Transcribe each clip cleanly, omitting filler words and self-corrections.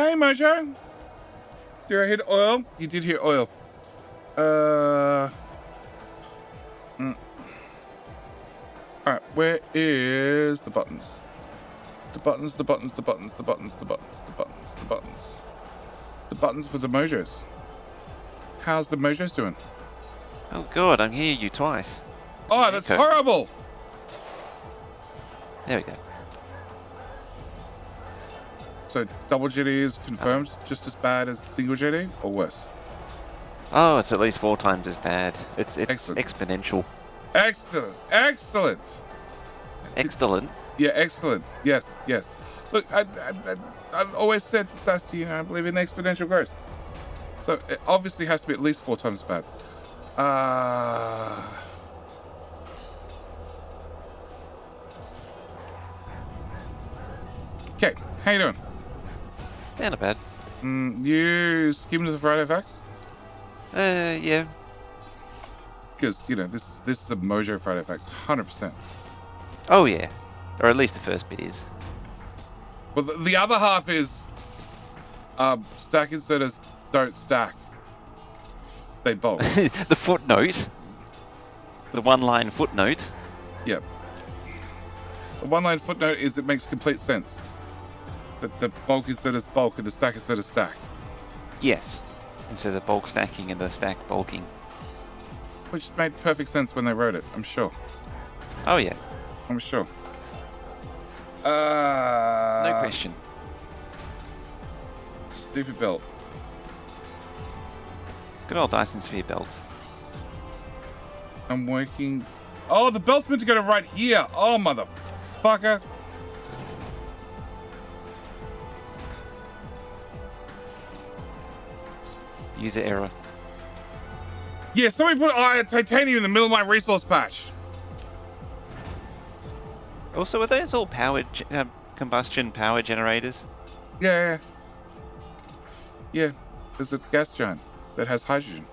Hey, Mojo. Did I hit oil? You did hit oil. Alright, where is the buttons? The buttons. The buttons for the Mojos. How's the Mojos doing? Oh god, I'm hearing you twice. Oh, that's horrible! There we go. So double jetty is confirmed just as bad as single jetty, or worse? Oh, it's at least 4 times as bad. It's Excellent. exponential. Excellent! Excellent. Yeah, excellent. Yes. Look, I've always said to Sassy, I believe in exponential growth. So it obviously has to be at least 4 times bad. Okay, how you doing? Yeah, not bad. You skimmed the Friday facts? Yeah. Because, this is a Mojo Friday facts, 100%. Oh yeah. Or at least the first bit is. Well, the other half is stack inserters don't stack. They bulk. The footnote. The one-line footnote. Yep. The one-line footnote is it makes complete sense. That the bulk inserters bulk and the stack inserters stack. Yes. Instead of bulk stacking and the stack bulking. Which made perfect sense when they wrote it, I'm sure. Oh yeah. I'm sure. No question. Stupid belt. Good old Dyson Sphere belt. I'm working. Oh, the belt's meant to go to right here. Oh, motherfucker. User error. Yeah, somebody put titanium in the middle of my resource patch. Also, are those all powered combustion power generators? Yeah. There's a gas giant that has hydrogen.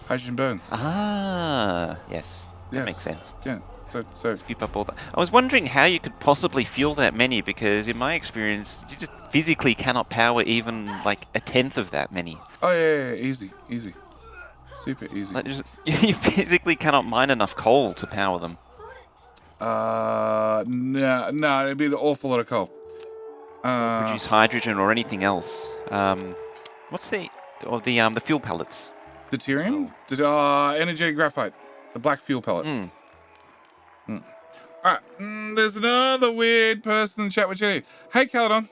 Hydrogen burns. Ah, yes. That Yes. makes sense. Yeah. So Scoop up all that. I was wondering how you could possibly fuel that many, because in my experience, you just physically cannot power even like a tenth of that many. Oh yeah, easy, super easy. Like, you physically cannot mine enough coal to power them. No, it'd be an awful lot of coal. Or produce hydrogen or anything else. What's the fuel pellets? Deuterium? Energetic graphite, the black fuel pellets. Alright, there's another weird person in chat with Jenny. Hey, Caledon.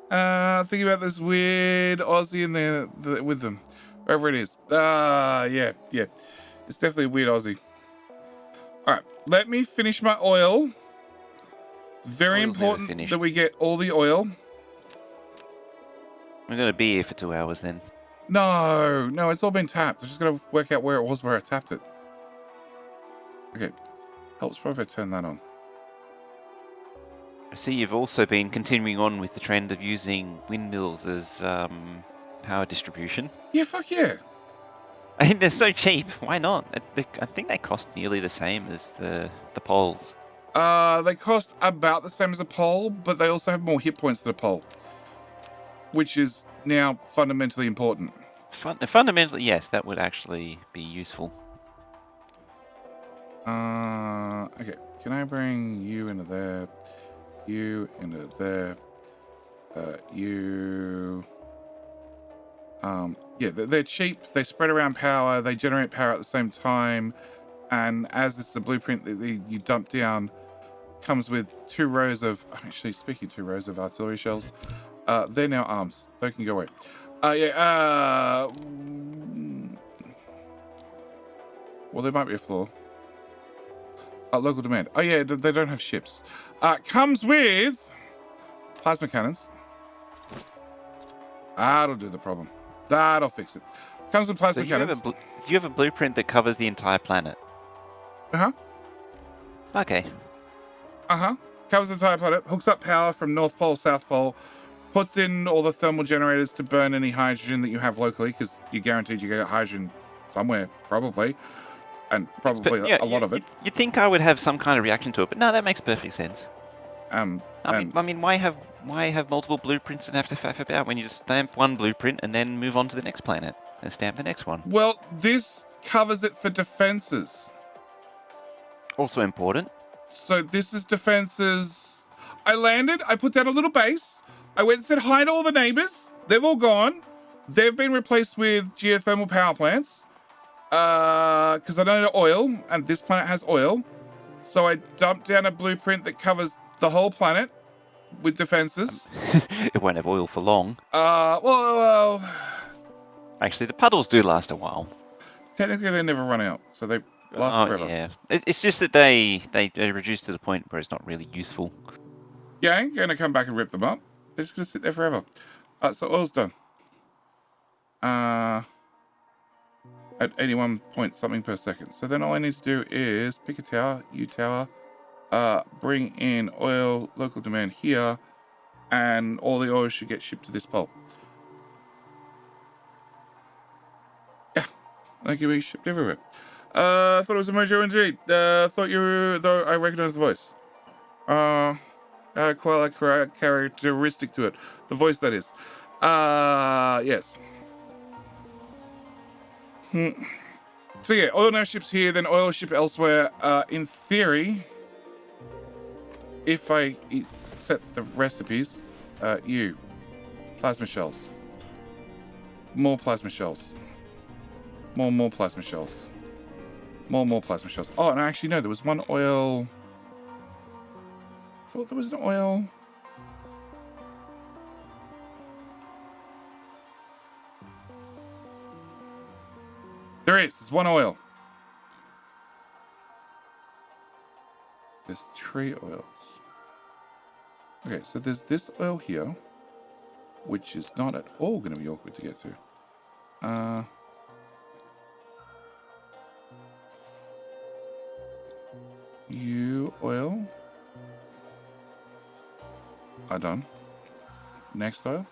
Thinking about this weird Aussie in there with them. Wherever it is. Yeah. It's definitely a weird Aussie. Alright, let me finish my oil. It's very important that we get all the oil. I'm going to be here for 2 hours then. No, it's all been tapped. I'm just going to work out where it was where I tapped it. Okay. Helps probably if I turn that on. I see you've also been continuing on with the trend of using windmills as power distribution. Yeah, fuck yeah. I mean, they're so cheap. Why not? I think they cost nearly the same as the poles. They cost about the same as a pole, but they also have more hit points than a pole, which is now fundamentally important. Fundamentally, yes, that would actually be useful. Okay. Can I bring you into there? You into there. Yeah, they're cheap. They spread around power. They generate power at the same time. And as this is a blueprint that you dump down, comes with 2 rows of. Actually, speaking 2 rows of artillery shells. They're now arms. They can go away. Well, there might be a flaw. Local demand. Oh yeah, they don't have ships. Comes with plasma cannons. That'll do the problem. That'll fix it. Comes with plasma cannons. You have a blueprint that covers the entire planet. Okay. Covers the entire planet. Hooks up power from North Pole, South Pole. Puts in all the thermal generators to burn any hydrogen that you have locally, because you're guaranteed you get hydrogen somewhere, probably. And probably a lot of it. You'd think I would have some kind of reaction to it, but no, that makes perfect sense. And I mean, why have multiple blueprints and have to faff about when you just stamp one blueprint and then move on to the next planet and stamp the next one? well, this covers it for defenses. Also important. So this is defenses. I landed. I put down a little base. I went and said hi to all the neighbors. They've all gone. They've been replaced with geothermal power plants. Because I don't know oil, and this planet has oil. So I dumped down a blueprint that covers the whole planet with defenses. It won't have oil for long. Well, Actually, the puddles do last a while. technically they never run out, so they last forever. Yeah. It's just that they reduce to the point where it's not really useful. Yeah, I ain't gonna come back and rip them up. They're just gonna sit there forever. So oil's done. At 81 point something per second. So then all I need to do is pick a tower, U tower, bring in oil, local demand here, and all the oil should get shipped to this pole. Yeah, they can be shipped everywhere. Thought it was a Mojo indeed. Thought you were, though I recognize the voice. Quite a characteristic to it. The voice, that is. Yes. So yeah, oil now ships here, then oil ship elsewhere. In theory, if I set the recipes, plasma shells, more plasma shells, more plasma shells, more plasma shells. Oh, and actually no, there was one oil. I thought there was an oil. There is. There's one oil. There's 3 oils. Okay, so there's this oil here, which is not at all going to be awkward to get to. Oil. Are done. Next oil.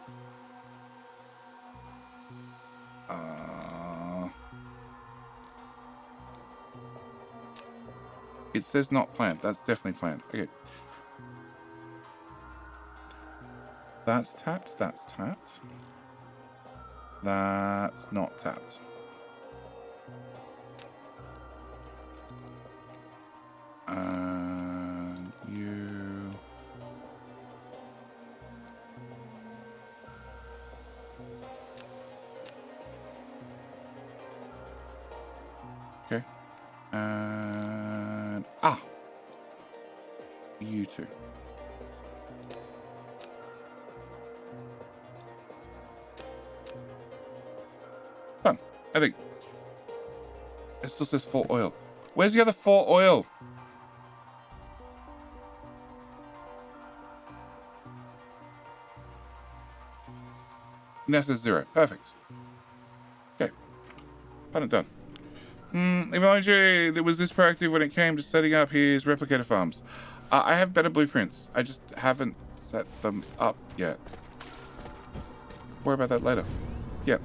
It says not planned. That's definitely planned. Okay. That's tapped. That's tapped. That's not tapped. And you... Okay. And... You two. Done. I think. It still says 4 oil. Where's the other 4 oil? Now it says 0. Perfect. Okay. Planet done. Eventually, was this proactive when it came to setting up his replicator farms? I have better blueprints. I just haven't set them up yet. Worry about that later. Yep.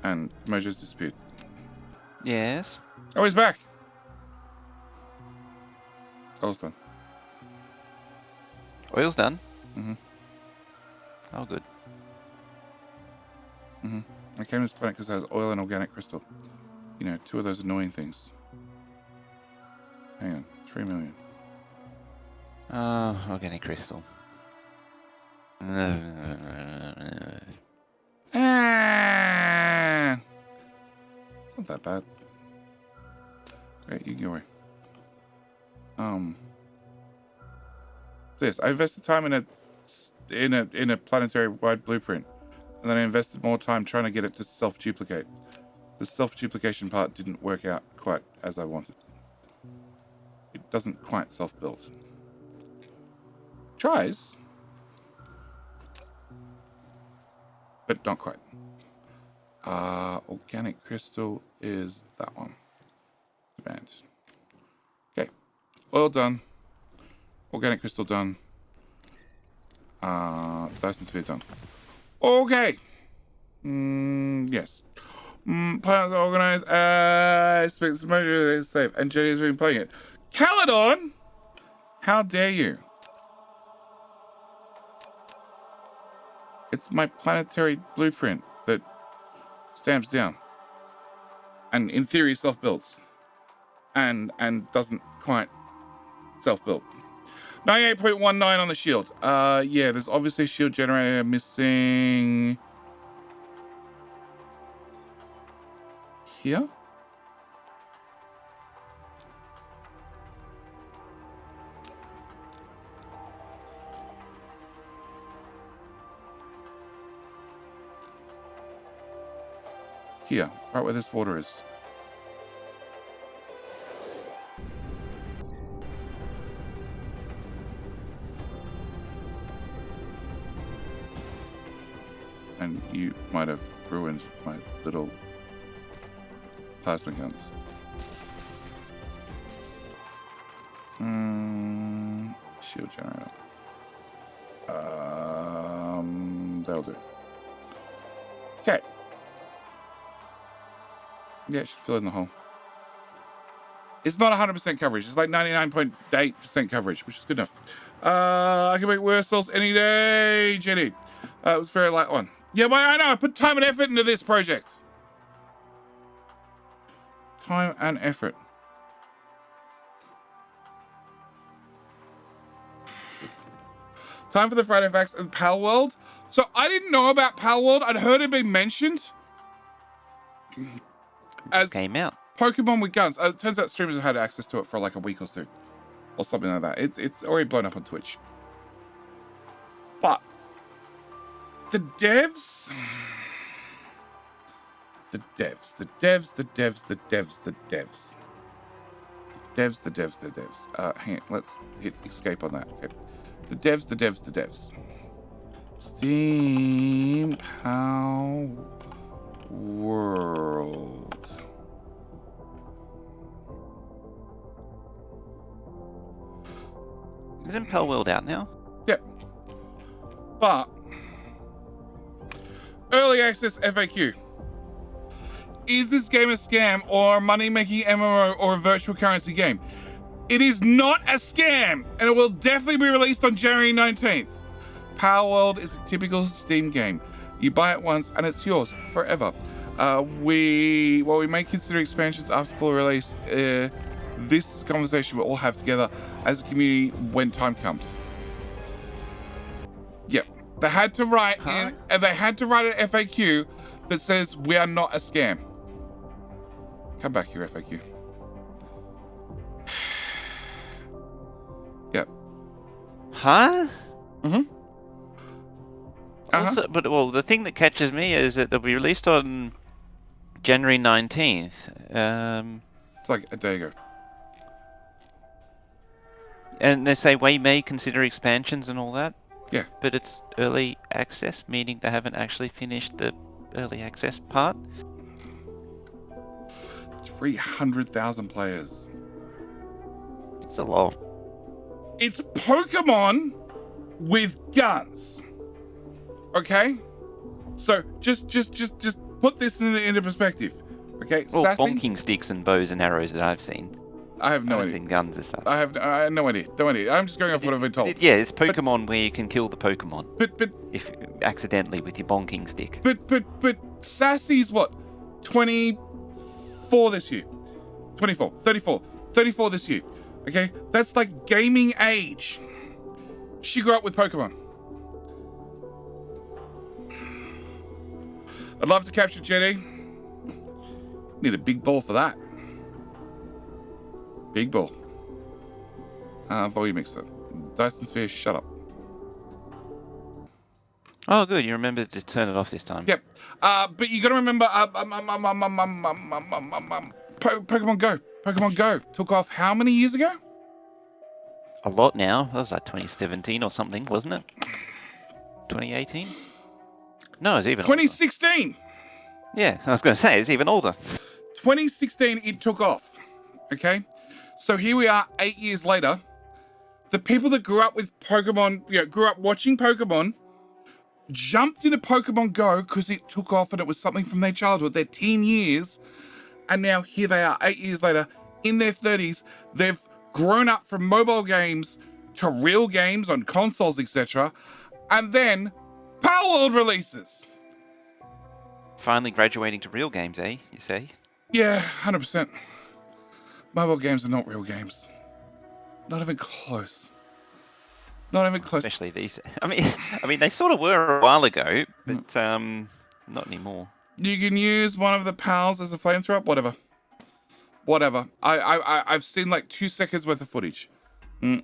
And Mojo's disappeared. Yes. Oh, he's back. Oil's done. Oil's done. Mm-hmm. Oh, good. Mm-hmm. I came to this planet because it has oil and organic crystal. You know, 2 of those annoying things. Hang on. 3 million. Oh, organic crystal. It's not that bad. Right, you can go away. This. I invested time in a planetary wide blueprint. And then I invested more time trying to get it to self-duplicate. The self-duplication part didn't work out quite as I wanted. It doesn't quite self-build. Tries. But not quite. Organic crystal is that one. Demand. Okay. Oil done. Organic crystal done. Dyson sphere done. Okay. Yes. Planets are organized. Expect safe. And Jenny's been playing it. Caledon! How dare you? It's my planetary blueprint that stamps down. And in theory self-builds. And doesn't quite self-build. 98.19 on the shield. Yeah, there's obviously a shield generator missing here. Here, right where this water is. And you might have ruined my little plasma guns. Shield generator. That'll do. Okay. Yeah, it should fill in the hole. It's not 100% coverage. It's like 99.8% coverage, which is good enough. I can make worse cells any day, Jenny. It was a very light one. Yeah, but I know. I put time and effort into this project. Time and effort. Time for the Friday Facts and Pal World. So I didn't know about Pal World. I'd heard it being mentioned. As came out. Pokemon with guns. It turns out streamers have had access to it for like a week or two. Or something like that. It's already blown up on Twitch. But the devs. The devs. Hang on, let's hit escape on that. Okay. The devs. Steam Pal World. Isn't Pal World out now? Yep. But early access FAQ. Is this game a scam or a money-making MMO or a virtual currency game? It is not a scam, and it will definitely be released on January 19th. Power World is a typical Steam game. You buy it once and it's yours forever. We may consider expansions after full release. This is a conversation we'll all have together as a community when time comes. Yep. They had to write an FAQ that says we are not a scam. Come back here, FAQ. Yep. Huh? Mm-hmm. Also, but the thing that catches me is that they'll be released on January 19th. It's like a day ago. And they say we may consider expansions and all that. Yeah. But it's early access, meaning they haven't actually finished the early access part. 300,000 players. It's a lot. It's Pokemon with guns. Okay? So just put this into perspective. Okay? Well, Sassy? bonking sticks and bows and arrows that I've seen. I have no I haven't idea. seen guns and stuff. I have no idea. No idea. I'm just going off what I've been told. Yeah, it's Pokemon where you can kill the Pokemon. But if accidentally with your bonking stick. But Sassy's what? 24 this year. 24, 34, 34 this year. Okay? That's like gaming age. She grew up with Pokemon. I'd love to capture Jetty. Need a big ball for that. Big ball. Volume mixer. Dyson Sphere, shut up. Oh, good. You remembered to turn it off this time. Yep. But you got to remember, Pokemon Go. Pokemon Go took off how many years ago? A lot now. That was like 2017 or something, wasn't it? 2018? No, it's even 2016. Older. Yeah, I was going to say, it's even older. 2016, it took off. Okay? So here we are 8 years later. The people that grew up with Pokemon, grew up watching Pokemon, jumped into Pokemon Go because it took off and it was something from their childhood, their teen years. And now here they are, 8 years later, in their 30s. They've grown up from mobile games to real games on consoles, etc. And then Power World releases. Finally graduating to real games, eh? You say? Yeah, 100%. Mobile games are not real games. Not even close. Not even close. Especially these. I mean, they sort of were a while ago, but not anymore. You can use one of the pals as a flamethrower. Whatever. I've seen like 2 seconds worth of footage. I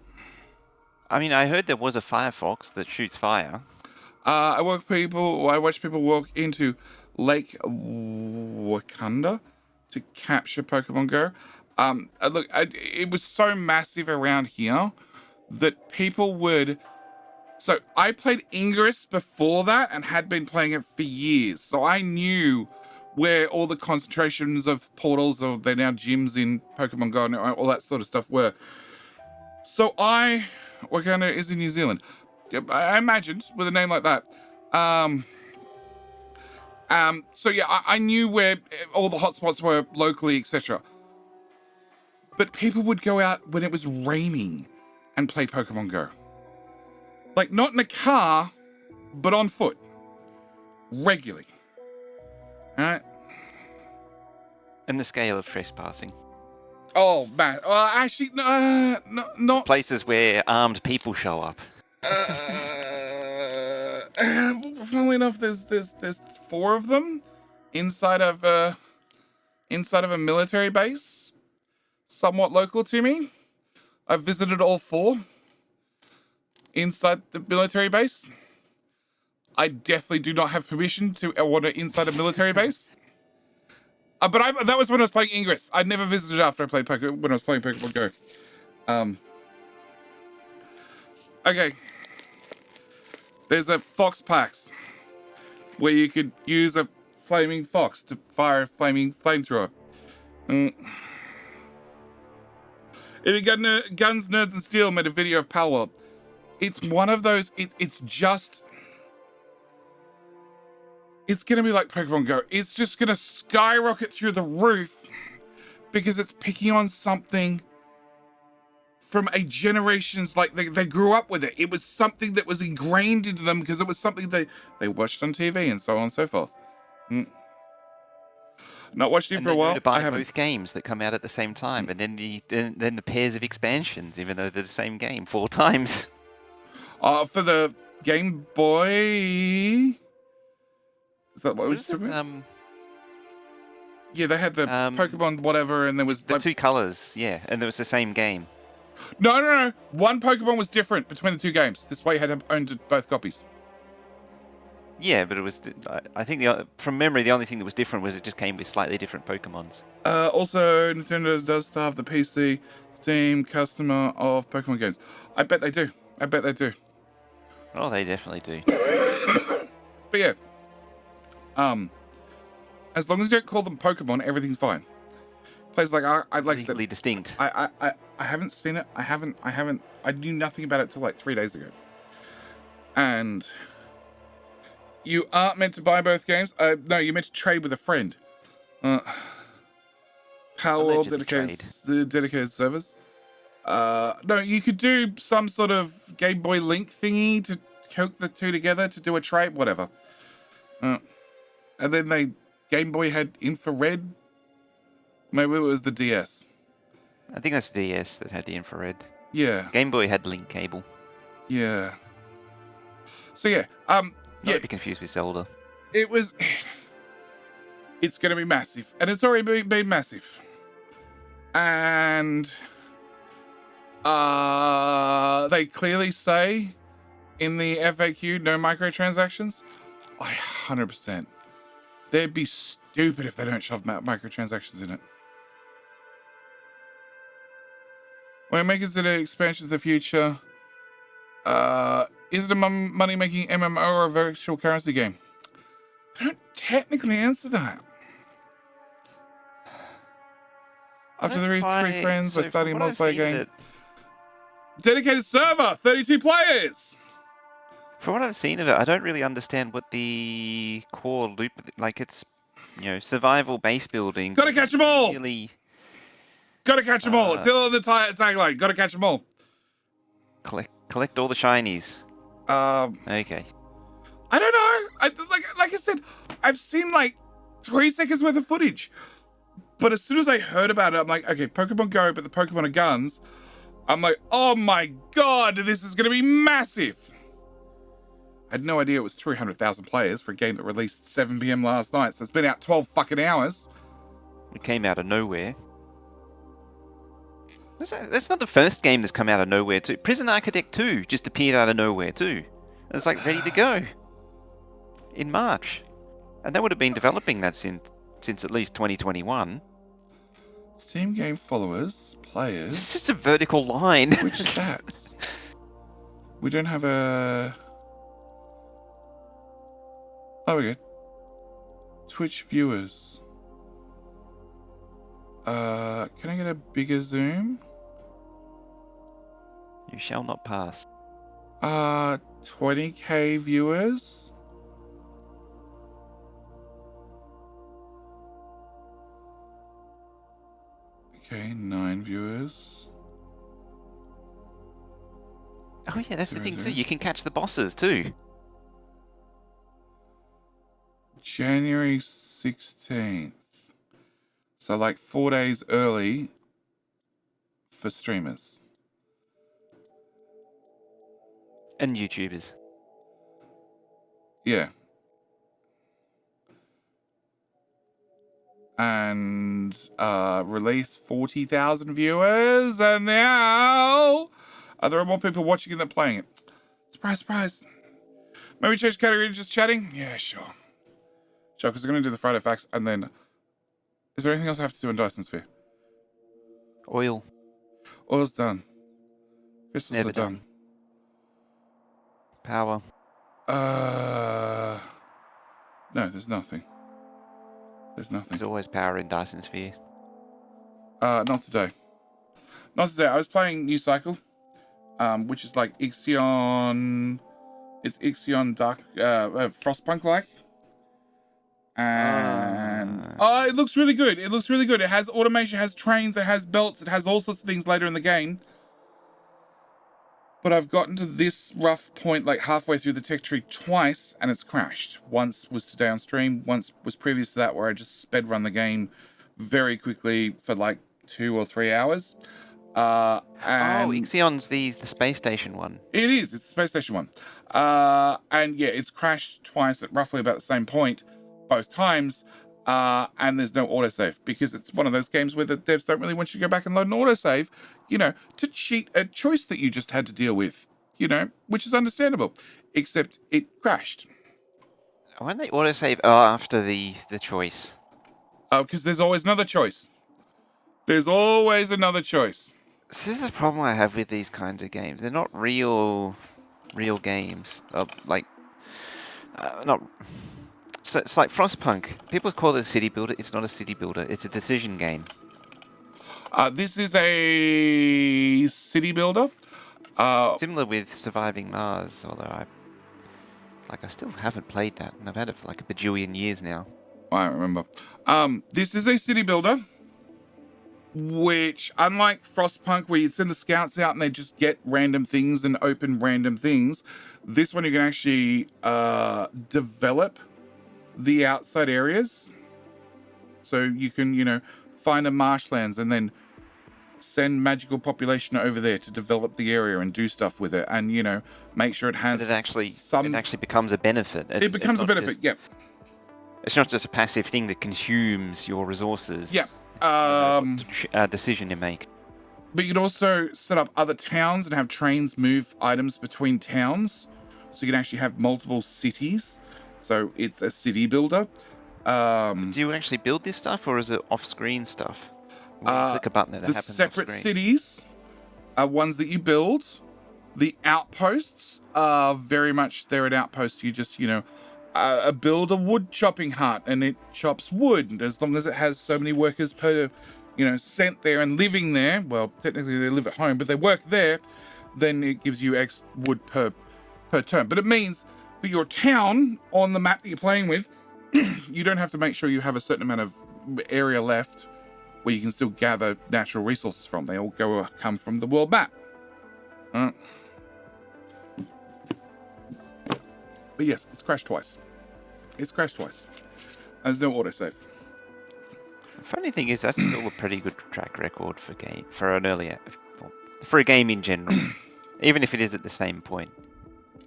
mean, I heard there was a Firefox that shoots fire. I watch people walk into Lake Wakanda to capture Pokemon Go. Look, it was so massive around here that people would. So I played Ingress before that and had been playing it for years. So I knew where all the concentrations of portals, or they're now gyms in Pokemon Go and all that sort of stuff were. So Wakanda is in New Zealand. I imagined with a name like that. So yeah, I knew where all the hotspots were locally, etc. But people would go out when it was raining and play Pokemon Go. Like, not in a car, but on foot. Regularly. Alright? And the scale of trespassing. Oh, man. Actually, no, not... Places where armed people show up. Funnily enough, there's 4 of them inside of a military base, somewhat local to me. I've visited all 4 inside the military base. I definitely do not have permission to wander inside a military base. But that was when I was playing Ingress. I'd never visited after I played when I was playing Pokemon Go. Okay. There's a Fox Pax where you could use a flaming fox to fire a flaming flamethrower. If you got Guns, Nerds, and Steel made a video of Power World. It's one of those, it's going to be like Pokemon Go. It's just going to skyrocket through the roof because it's picking on something from a generation's, like, they grew up with it. It was something that was ingrained into them because it was something they watched on TV and so on and so forth. Not watched it for a while. I haven't. Both games that come out at the same time, and then the pairs of expansions, even though they're the same game 4 times. For the Game Boy, is that what was talking about? Yeah, they had the Pokemon whatever, and there was the 2 colors. Yeah, and there was the same game. No. One Pokemon was different between the 2 games. This way, you had to own both copies. Yeah, but it was. I think from memory, the only thing that was different was it just came with slightly different Pokemons. Also, Nintendo does still have the PC Steam customer of Pokemon games. I bet they do. Oh, they definitely do. But yeah, as long as you don't call them Pokemon, everything's fine. Places like I like legally distinct. I haven't seen it. I knew nothing about it till like 3 days ago. And you aren't meant to buy both games. No, you're meant to trade with a friend. Power World dedicated servers. No, you could do some sort of Game Boy Link thingy to hook the 2 together to do a trade, whatever. And then Game Boy had infrared. Maybe it was the DS. I think that's DS that had the infrared. Yeah. Game Boy had link cable. Yeah. So yeah, Not to be confused with Zelda. It's going to be massive, and it's already been massive. And they clearly say in the FAQ no microtransactions. 100%. They'd be stupid if they don't shove microtransactions in it. When we consider expansions of the future, is it a money-making MMO or a virtual currency game? I don't technically answer that. After the 3 friends, we're starting a multiplayer game. Dedicated server, 32 players! From what I've seen of it, I don't really understand what the core loop, like it's, survival base building. Gotta catch them all! Really, Gotta catch them all. It's still the tagline. Gotta catch them all. collect all the shinies. Okay. I don't know. Like I said, I've seen like 3 seconds worth of footage. But as soon as I heard about it, I'm like, okay, Pokemon Go, but the Pokemon are guns. I'm like, oh my god, this is going to be massive. I had no idea it was 300,000 players for a game that released 7 p.m. last night, so it's been out 12 fucking hours. It came out of nowhere. That's not the first game that's come out of nowhere, too. Prison Architect 2 just appeared out of nowhere, too. It's like ready to go in March. And they would have been developing that since at least 2021. Steam game followers, players. It's just a vertical line. Which stats? We don't have a... Oh, we go. Twitch viewers. Can I get a bigger zoom? You shall not pass. 20k viewers. Okay, 9 viewers. Oh yeah, that's the thing too. You can catch the bosses too. January 16th. So like 4 days early for streamers. And YouTubers. Yeah. And release 40,000 viewers, and now there are more people watching it than playing it. Surprise, surprise. Maybe change category to just chatting? Yeah, sure. Sure, because we're going to do the Friday facts, and then... Is there anything else I have to do in Dyson Sphere? Oil. Oil's done. Crystals Never are done. Power. No, there's nothing. There's nothing. There's always power in Dyson Sphere. Not today. Not today. I was playing New Cycle, which is like Ixion. It's Ixion Dark, Frostpunk-like. And it looks really good. It looks really good. It has automation, it has trains, it has belts, it has all sorts of things later in the game. But I've gotten to this rough point, like halfway through the tech tree twice, and it's crashed. Once was today on stream, once was previous to that, where I just sped run the game very quickly for like 2 or 3 hours. And Ixion's the space station one. It is. It's the space station one. And yeah, it's crashed twice at roughly about the same point, both times. And there's no autosave because it's one of those games where the devs don't really want you to go back and load an autosave, to cheat a choice that you just had to deal with, which is understandable, except it crashed. Why don't they autosave after the choice? Because there's always another choice. There's always another choice. So this is the problem I have with these kinds of games. They're not real games. Not. So it's like Frostpunk. People call it a city builder. It's not a city builder. It's a decision game. This is a city builder. Similar with Surviving Mars, although I still haven't played that, and I've had it for like a bajillion years now. I don't remember. This is a city builder, which, unlike Frostpunk, where you'd send the scouts out and they just get random things and open random things, this one you can actually develop the outside areas. So you can, find a marshlands and then send magical population over there to develop the area and do stuff with it, and make sure it has But it actually becomes a benefit. It becomes a benefit. Yeah. It's not just a passive thing that consumes your resources. Yeah. Decision you make. But you can also set up other towns and have trains move items between towns, so you can actually have multiple cities. So it's a city builder. Do you actually build this stuff, or is it off-screen stuff? Click a button that happens off-screen. The separate off-screen. cities are ones that you build. The outposts are very much, they're an outpost. You just, build a wood chopping hut and it chops wood as long as it has so many workers per, sent there and living there. Well, technically they live at home, but they work there. Then it gives you X wood per per turn. But it means that your town on the map that you're playing with, you don't have to make sure you have a certain amount of area left where you can still gather natural resources from. They all come from the world map. But yes, it's crashed twice. It's crashed twice. There's no autosave. The funny thing is, that's still a pretty good track record for a game in general, even if it is at the same point.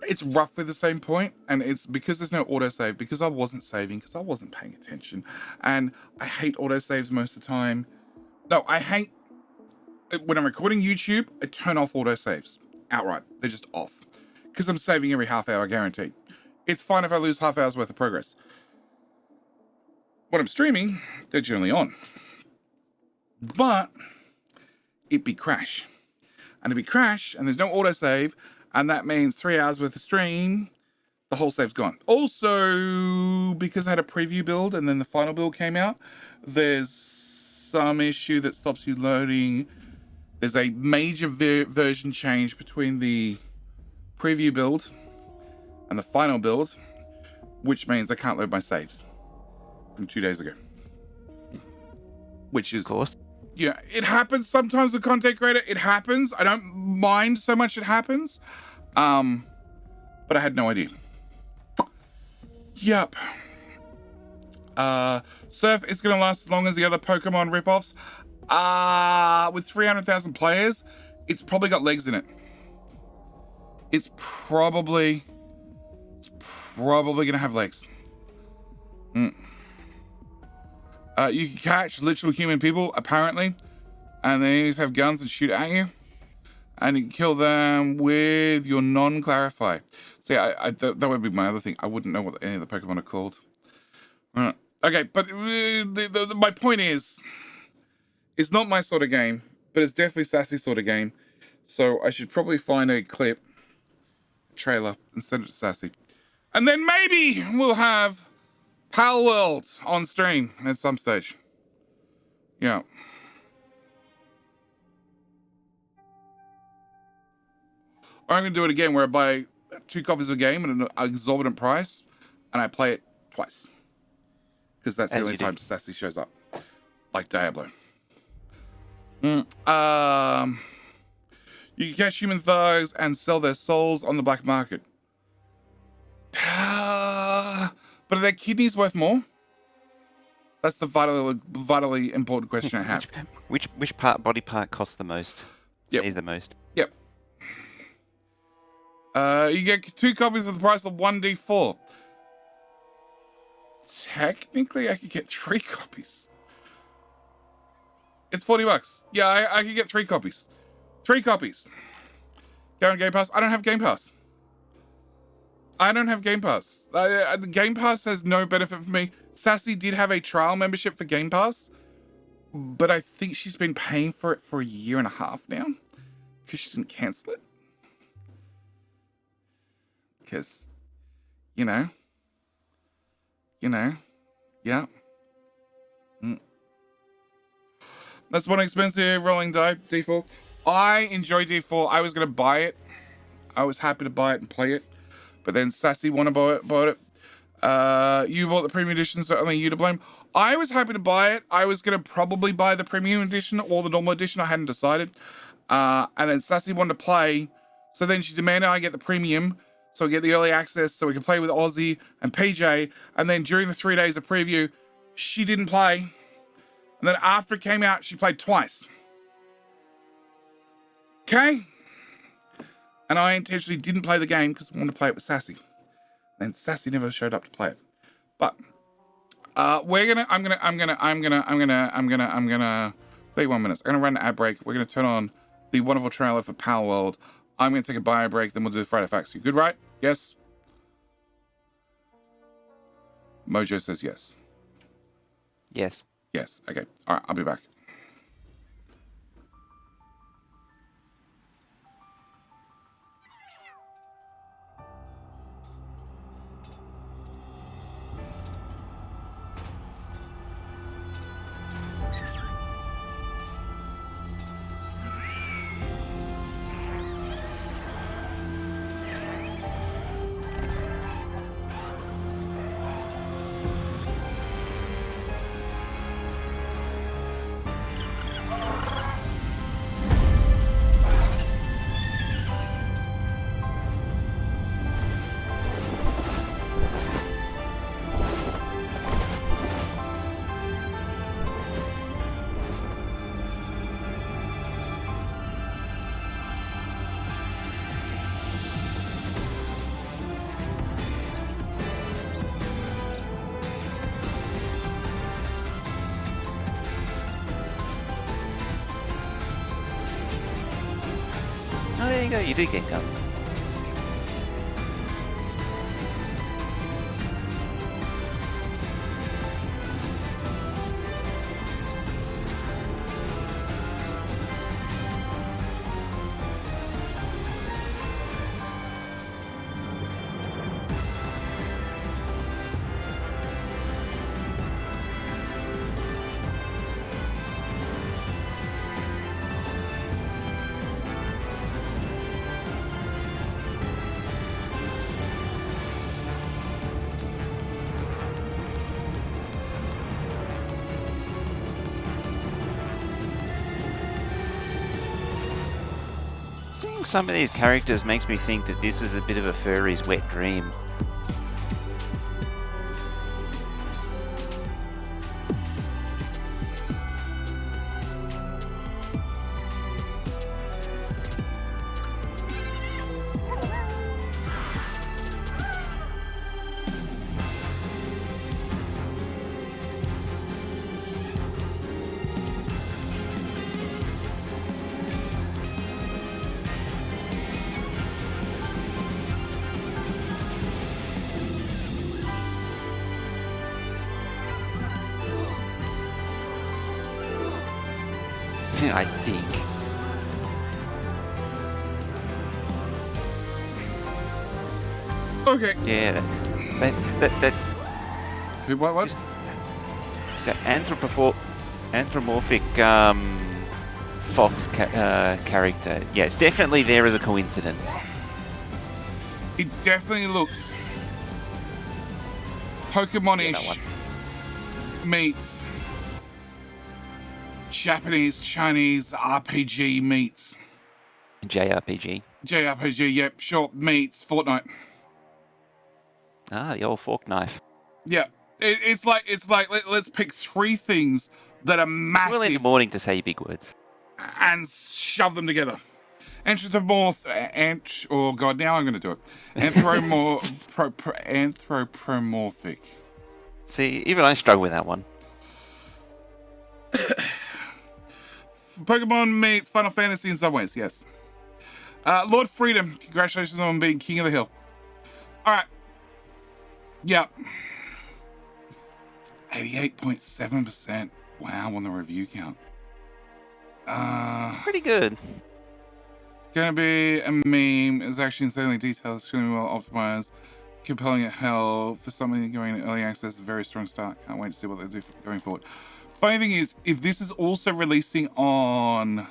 It's roughly the same point, and it's because there's no autosave, because I wasn't saving, because I wasn't paying attention, and I hate autosaves most of the time. No, I hate when I'm recording YouTube, I turn off autosaves outright. They're just off because I'm saving every half hour, guaranteed. It's fine if I lose half hour's worth of progress. When I'm streaming, they're generally on, but it'd be crash, and there's no autosave, and that means 3 hours worth of stream, the whole save's gone. Also, because I had a preview build and then the final build came out, there's some issue that stops you loading. There's a major version change between the preview build and the final build, which means I can't load my saves from 2 days ago. Which is, of course, yeah, it happens sometimes with content creator. It happens. I don't mind so much it happens. But I had no idea. Yup. Surf is going to last as long as the other Pokemon ripoffs. With 300,000 players, it's probably got legs in it. It's probably going to have legs. You can catch literal human people, apparently, and they just have guns and shoot at you. And you can kill them with your non-clarify. See, that would be my other thing. I wouldn't know what any of the Pokemon are called. Okay, but my point is, it's not my sort of game, but it's definitely Sassy's sort of game. So I should probably find a clip, a trailer, and send it to Sassy. And then maybe we'll have Pal World on stream at some stage. Yeah. Or I'm going to do it again where I buy 2 copies of a game at an exorbitant price and I play it twice. Because that's the only time Sassy shows up. Like Diablo. You can catch human thugs and sell their souls on the black market. But are their kidneys worth more? That's the vitally important question I have. Which body part costs the most? Yep. Pays the most? Yep. You get 2 copies for the price of 1d4. Technically, I could get 3 copies. It's $40. Yeah, I could get 3 copies. 3 copies. Go on Game Pass. I don't have Game Pass. The Game Pass has no benefit for me. Sassy did have a trial membership for Game Pass, but I think she's been paying for it for 1.5 years now because she didn't cancel it. Because, you know, yeah. That's one expensive rolling die, D4. I enjoy D4. I was going to buy it. I was happy to buy it and play it. But then Sassy bought it. You bought the premium edition, so only you to blame. I was happy to buy it. I was going to probably buy the premium edition or the normal edition. I hadn't decided. And then Sassy wanted to play. So then she demanded I get the premium. So we get the early access so we can play with Aussie and PJ. And then during the 3 days of preview, she didn't play. And then after it came out, she played twice. Okay? And I intentionally didn't play the game because I wanted to play it with Sassy. And Sassy never showed up to play it. But I'm gonna 31 minutes. I'm gonna run an ad break. We're gonna turn on the wonderful trailer for Power World. I'm gonna take a bio break, then we'll do the Friday Facts. You good, right? Yes? Mojo says yes. Yes. Yes. Okay. All right. I'll be back. you go. You do get guns. Seeing some of these characters makes me think that this is a bit of a furry's wet dream. I think. Okay. Yeah, that What? just the anthropomorphic fox character. Yeah, it's definitely there as a coincidence. It definitely looks Yeah, that Pokemon-ish one. meets Japanese, Chinese RPG meets JRPG. JRPG. Yep, sure. Meets Fortnite. Ah, the old fork knife. Yeah, it's like let's pick three things that are Well, in the massive morning to say big words. and shove them together. Oh god, now I'm going to do it. Anthropomorphic. See, even I struggle with that one. Pokemon meets Final Fantasy in some ways, yes. Lord Freedom, congratulations on being King of the Hill. All right. Yep. 88.7%. Wow, on the review count. It's pretty good. Gonna be a meme. It's actually insanely detailed, extremely well optimized, compelling at hell for something going in early access. A very strong start. Can't wait to see what they do going forward. Funny thing is, if this is also releasing on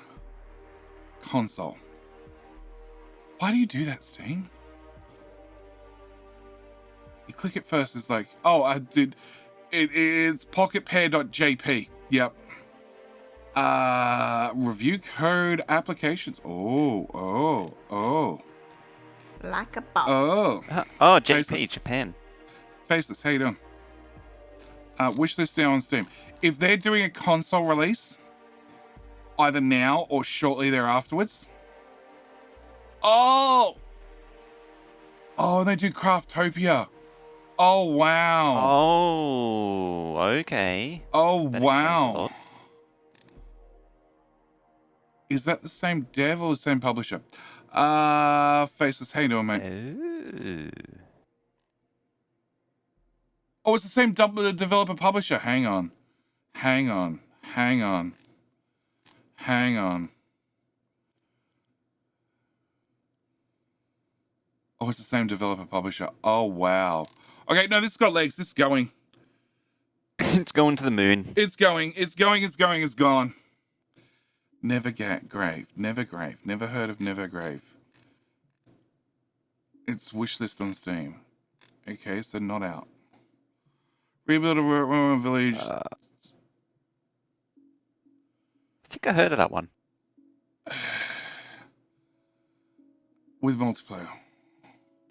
console, why do you do that, Steam? You click it first, it's like, oh, I did. It's pocketpair.jp. Yep. Review code applications. Oh. Like a boss. Oh. Oh, JP, Faceless. Japan. Faceless, how you doing? Wishlist now on Steam. If they're doing a console release, either now or shortly thereafterwards. Oh, they do Craftopia. Oh wow. Oh, okay. Oh That explains a wow. lot. Is that the same dev or the same publisher? Faceless, how you doing, mate? Ooh. Oh, it's the same developer publisher. Hang on. Oh, it's the same developer publisher. Oh, wow. Okay, no, this has got legs. This is going. It's going to the moon. It's going. It's gone. Nevergrave. Never heard of Nevergrave. It's wishlist on Steam. Okay, so not out. Rebuild a village. I think I heard of that one. With multiplayer.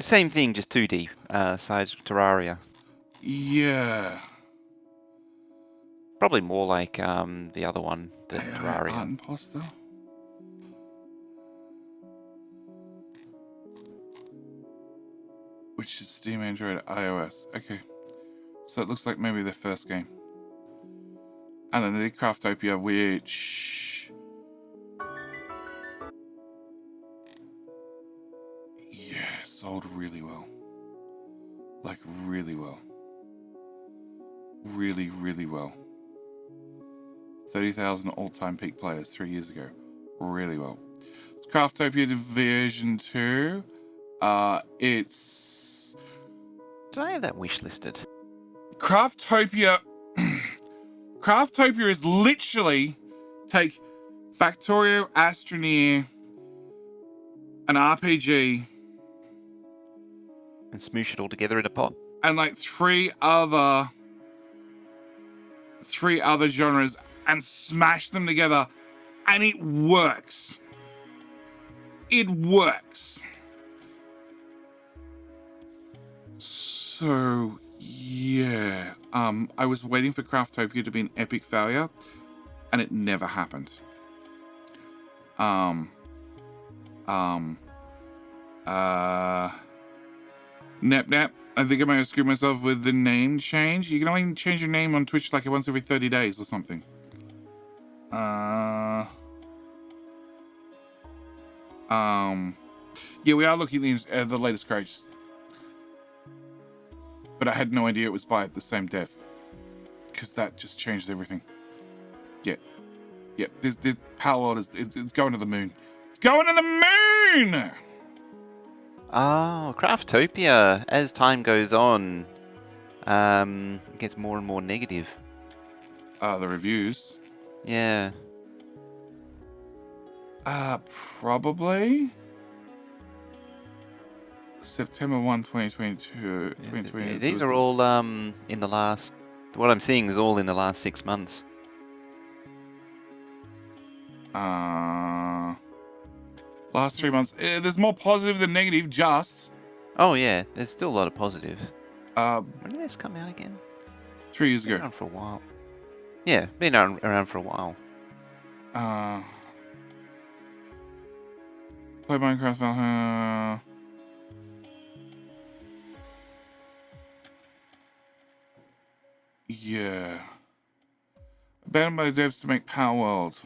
Same thing, just 2D. Size Terraria. Yeah. Probably more like the other one than Terraria. Art Imposter. Which is Steam, Android, iOS. Okay. So it looks like maybe their first game. And then the Craftopia, which... sold really well. Like, really well. Really, really well. 30,000 all-time peak players 3 years ago. Really well. It's Craftopia Division 2. It's... Did I have that wish listed? Craftopia... Craftopia is literally take Factorio, Astroneer, an RPG, And smoosh it all together in a pot. and like three other genres and smash them together, and it works. It works. So yeah, I was waiting for Craftopia to be an epic failure, and it never happened. Nap. I think I might have screwed myself with the name change. You can only change your name on Twitch like once every 30 days or something. Yeah, we are looking at the latest codes. But I had no idea it was by the same dev. Because that just changed everything. Yeah. This Power World is it's going to the moon. It's going to the moon! Oh, Craftopia, as time goes on, it gets more and more negative. The reviews. Yeah. Probably September 1, 2022. 2020. These are all in the last... What I'm seeing is all in the last 6 months. Last 3 months. There's more positive than negative, just. Oh, yeah, there's still a lot of positive. When did this come out again? 3 years Been ago. around for a while. Yeah, been around for a while. Play Minecraft Valhalla. Yeah. Abandoned by the devs to make Power World.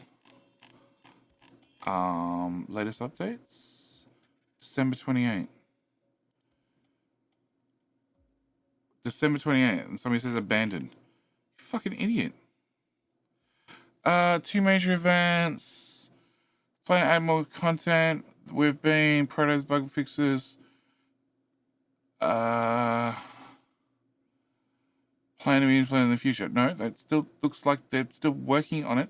Latest updates? December 28th. December 28th, and somebody says abandoned. You fucking idiot. 2 major events. Plan to add more content. We've been protos, bug fixes. Plan to be implemented in the future. No, that still looks like they're still working on it.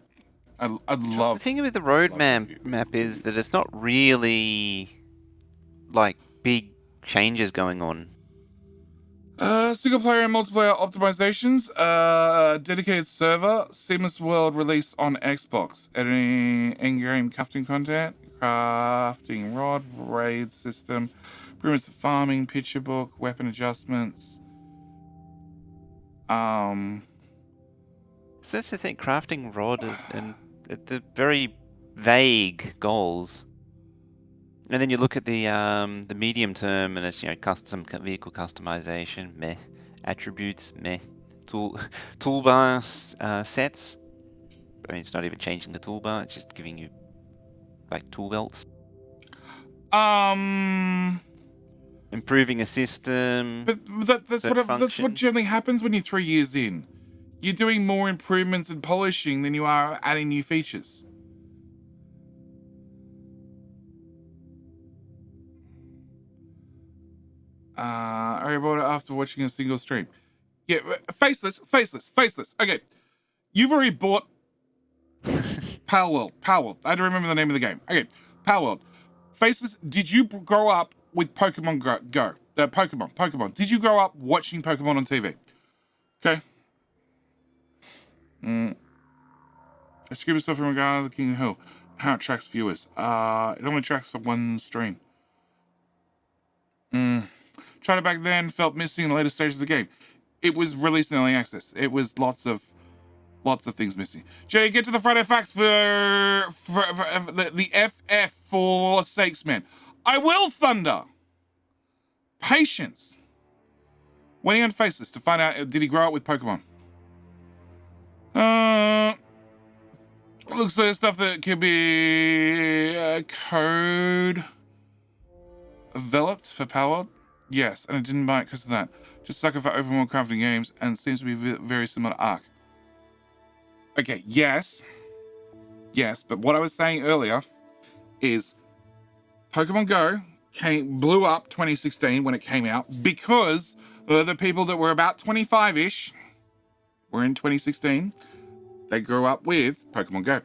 I'd love. The thing with the roadmap map is that it's not really like big changes going on. Single player and multiplayer optimizations. Dedicated server. Seamless world release on Xbox. Editing in-game crafting content. Crafting rod. Raid system. Improvements to farming. Picture book. Weapon adjustments. So that's the thing, crafting rod and the very vague goals. And then you look at the medium term, and it's custom vehicle customization, meh. Attributes, meh. Toolbar sets. I mean, it's not even changing the toolbar; it's just giving you like tool belts. Improving a system. But that's what generally happens when you're 3 years in. You're doing more improvements and polishing than you are adding new features. I bought it after watching a single stream. Yeah, faceless. Okay, you've already bought Power World. I had to remember the name of the game. Okay, Power World. Faceless, did you grow up with Pokemon Go? Pokemon. Did you grow up watching Pokemon on TV? Okay. I scream myself in regard to King Hill. How it tracks viewers. It only tracks for one stream. Tried it back then, felt missing in the later stages of the game. It was released in early access. It was lots of things missing. Jay, get to the Friday facts for the FF for sakes, man. I will, Thunder. Patience. Waiting on Faceless to find out, did he grow up with Pokemon? Looks like stuff that could be code. Developed for Power? Yes, and I didn't buy it because of that. Just sucker for open world crafting games, and seems to be very similar to Ark. Okay, yes, but what I was saying earlier is Pokemon Go blew up 2016 when it came out because the people that were about 25-ish were in 2016. They grew up with Pokemon Go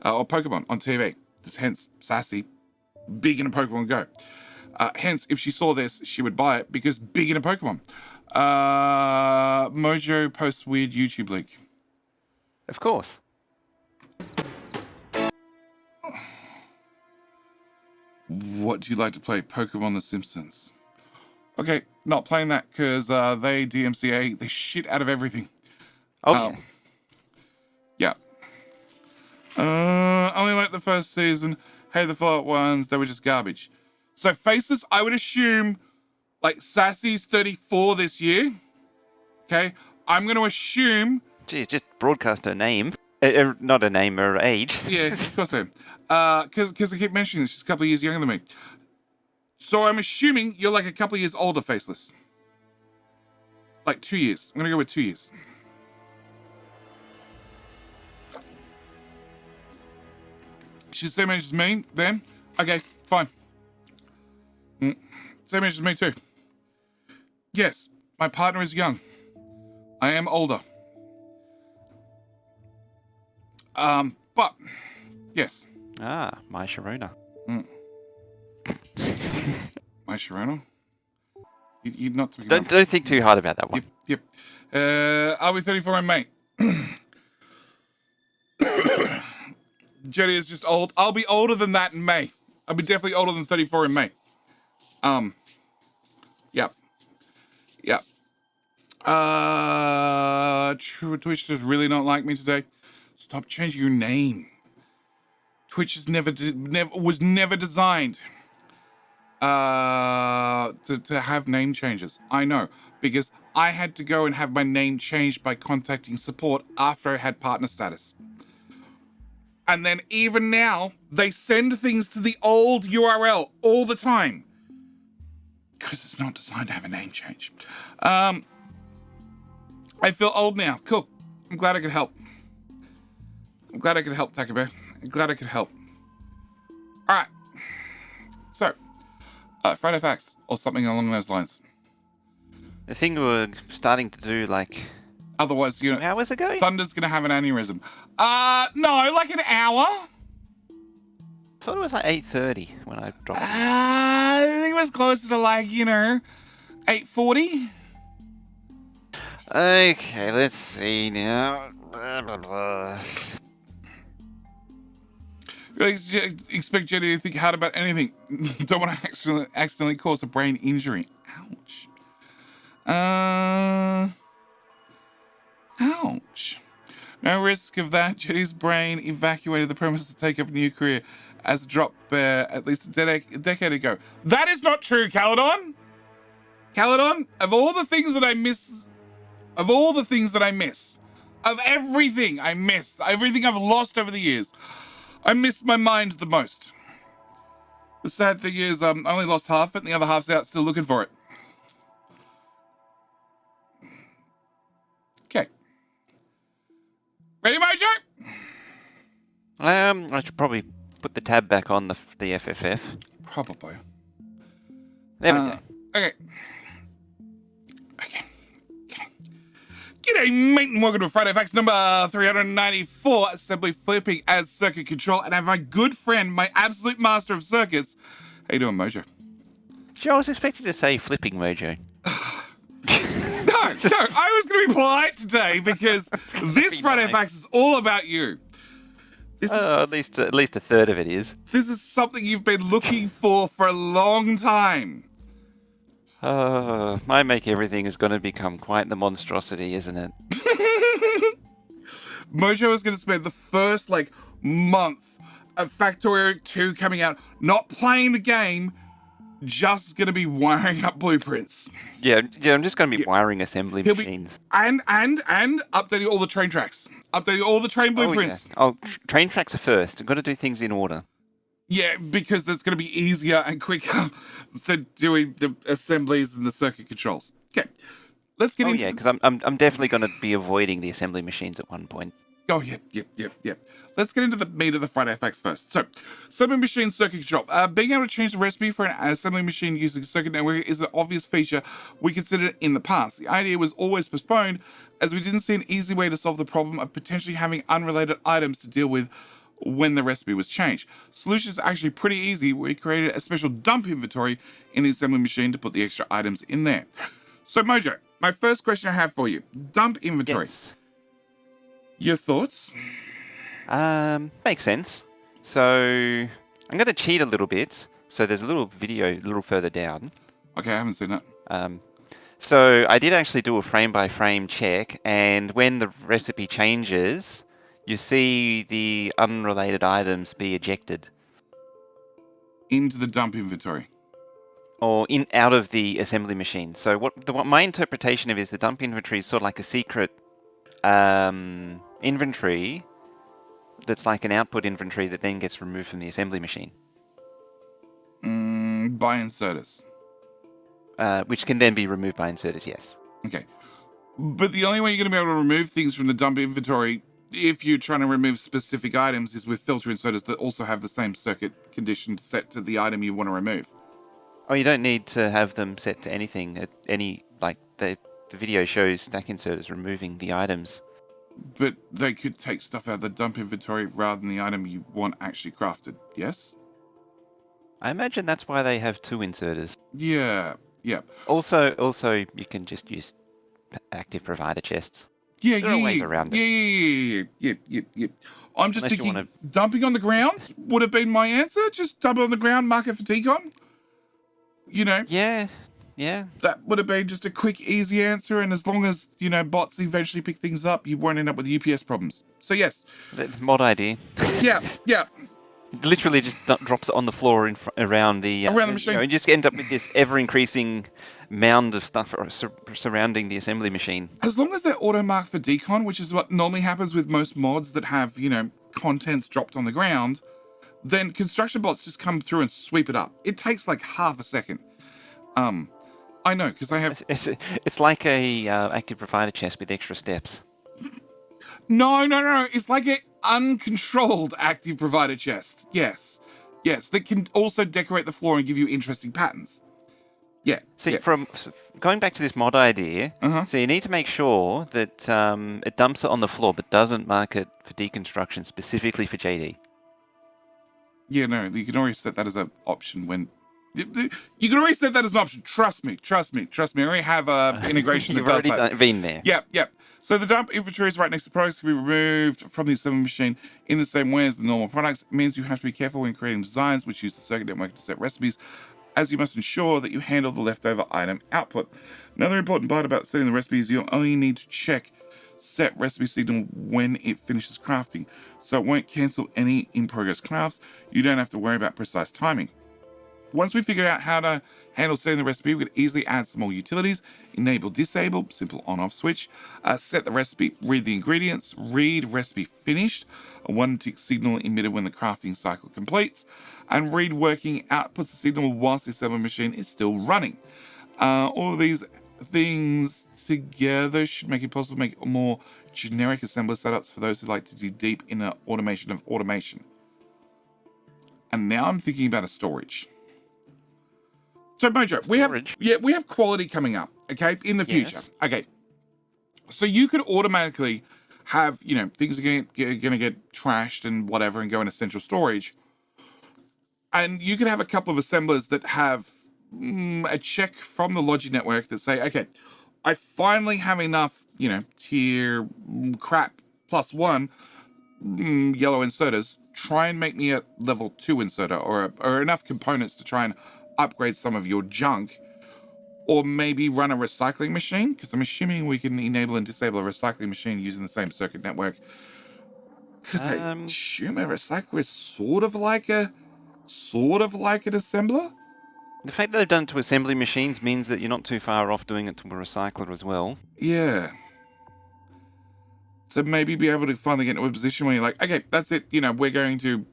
or Pokemon on TV. Hence, Sassy, big into Pokemon Go. Hence, if she saw this, she would buy it because big into Pokemon. Mojo posts weird YouTube link. Of course. What do you like to play? Pokemon The Simpsons. Okay, not playing that because they DMCA the shit out of everything. Oh, yeah. Only like the first season. Hey, the follow-up ones, they were just garbage. So Faceless, I would assume, like Sassy's 34 this year. Okay, I'm going to assume. Geez, just broadcast her name. Not her name, her age. Yeah, of course I am. Because I keep mentioning this, she's a couple of years younger than me. So I'm assuming you're like a couple of years older, Faceless. Like 2 years. I'm going to go with 2 years. She's the same age as me, then? Okay, fine. Same age as me, too. Yes, my partner is young. I am older. But, yes. Ah, my Sharona. My Sharona? You're not talking Don't think too hard about that one. Yep. I'll be 34 in May. Jetty is just old. I'll be older than that in May. I'll be definitely older than 34 in May. Yep. Twitch does really not like me today. Stop changing your name. Twitch is was never designed to have name changes. I know, because I had to go and have my name changed by contacting support after I had partner status. And then even now, they send things to the old URL all the time. Because it's not designed to have a name change. I feel old now. Cool. I'm glad I could help. Taco Bear. I'm glad I could help. All right. So, Friday Facts, or something along those lines. The thing we were starting to do, like... Otherwise, you know... How was it going? Thunder's going to have an aneurysm. No, like an hour. I thought it was like 8:30 when I dropped it. I think it was closer to like, 8:40. Okay, let's see now. Blah, blah, blah. Really expect Jenny to think hard about anything. Don't want to accidentally cause a brain injury. Ouch. Ouch. No risk of that. Jenny's brain evacuated the premises to take up a new career as a drop at least a decade ago. That is not true, Caledon. Caledon, of everything I miss, everything I've lost over the years, I miss my mind the most. The sad thing is, I only lost half it, and the other half's out still looking for it. Okay. Ready, Mojo? I should probably put the tab back on the FFF. Probably. There we go. Okay. G'day, mate, and welcome to Friday Facts number 394, simply flipping as circuit control, and I have my good friend, my absolute master of circuits. How you doing, Mojo? Sure, I was expecting to say flipping Mojo. No, I was going to be polite today because this Friday Facts is all about you. This is, at least a third of it is. This is something you've been looking for a long time. My make everything is going to become quite the monstrosity, isn't it? Mojo is going to spend the first, month of Factorio 2 coming out, not playing the game, just going to be wiring up blueprints. Yeah, I'm just going to be wiring assembly machines. And updating all the train tracks. Updating all the train blueprints. Train tracks are first. I've got to do things in order. Yeah, because that's going to be easier and quicker than doing the assemblies and the circuit controls. Okay, let's get Oh into. yeah, because I'm definitely going to be avoiding the assembly machines at one point. Oh, yep. Let's get into the meat of the Friday facts first. So, assembly machine circuit control. Being able to change the recipe for an assembly machine using circuit network is an obvious feature we considered in the past. The idea was always postponed as we didn't see an easy way to solve the problem of potentially having unrelated items to deal with when the recipe was changed. Solution is actually pretty easy. We created a special dump inventory in the assembly machine to put the extra items in there. So, Mojo, my first question I have for you. Dump inventory. Yes. Your thoughts? Makes sense. So I'm going to cheat a little bit. So there's a little video a little further down. Okay, I haven't seen it. So I did actually do a frame by frame check, and when the recipe changes, you see the unrelated items be ejected Into the dump inventory. or in out of the assembly machine. So what my interpretation of is the dump inventory is sort of like a secret inventory that's like an output inventory that then gets removed from the assembly machine. By inserters. Which can then be removed by inserters, yes. Okay. But the only way you're going to be able to remove things from the dump inventory if you're trying to remove specific items is with filter inserters that also have the same circuit condition set to the item you want to remove. Oh, you don't need to have them set to anything. The video shows stack inserters removing the items. But they could take stuff out of the dump inventory rather than the item you want actually crafted, yes? I imagine that's why they have two inserters. Yeah. Also, you can just use active provider chests. Yeah, There are ways around it. Yeah. I'm just Unless you thinking wanna- dumping on the ground would have been my answer. Just dump it on the ground, mark it for decon. You know, Yeah. that would have been just a quick, easy answer. And as long as, bots eventually pick things up, you won't end up with UPS problems. So, yes. The mod idea. Yeah. Literally just drops it on the floor around the machine. and just end up with this ever-increasing mound of stuff surrounding the assembly machine. As long as they're auto-marked for decon, which is what normally happens with most mods that have, contents dropped on the ground, then construction bots just come through and sweep it up. It takes like half a second. I know, because I have... It's like a active provider chest with extra steps. No. It's like an uncontrolled active provider chest. Yes. That can also decorate the floor and give you interesting patterns. Yeah. See, from going back to this mod idea, so you need to make sure that it dumps it on the floor but doesn't mark it for deconstruction specifically for JD. Yeah, no, you can already set that as an option when... You can already set that as an option. Trust me. I already have integration that You've does already that. been there. Yep. So the dump inventory is right next to products to be removed from the assembly machine in the same way as the normal products. It means you have to be careful when creating designs which use the circuit network to set recipes, as you must ensure that you handle the leftover item output. Another important part about setting the recipe is you'll only need to check set recipe signal when it finishes crafting, so it won't cancel any in-progress crafts. You don't have to worry about precise timing. Once we figured out how to handle setting the recipe, we could easily add some more utilities, enable, disable, simple on-off switch, set the recipe, read the ingredients, read recipe finished, a one-tick signal emitted when the crafting cycle completes, and read working outputs the signal whilst the assembly machine is still running. All of these things together should make it possible to make more generic assembler setups for those who like to dig deep in the automation of automation. And now I'm thinking about a storage. So Mojo, we have quality coming up, okay, in the future. Yes. Okay. So you could automatically have, things are going to get trashed and whatever and go into central storage. And you could have a couple of assemblers that have a check from the Logi network that say, okay, I finally have enough, tier crap +1 yellow inserters. Try and make me a level 2 inserter or enough components to try and upgrade some of your junk, or maybe run a recycling machine, because I'm assuming we can enable and disable a recycling machine using the same circuit network. Because I assume a recycler is sort of like an assembler. The fact that they've done it to assembly machines means that you're not too far off doing it to a recycler as well. Yeah. So maybe be able to finally get into a position where you're like, okay, that's it. We're going to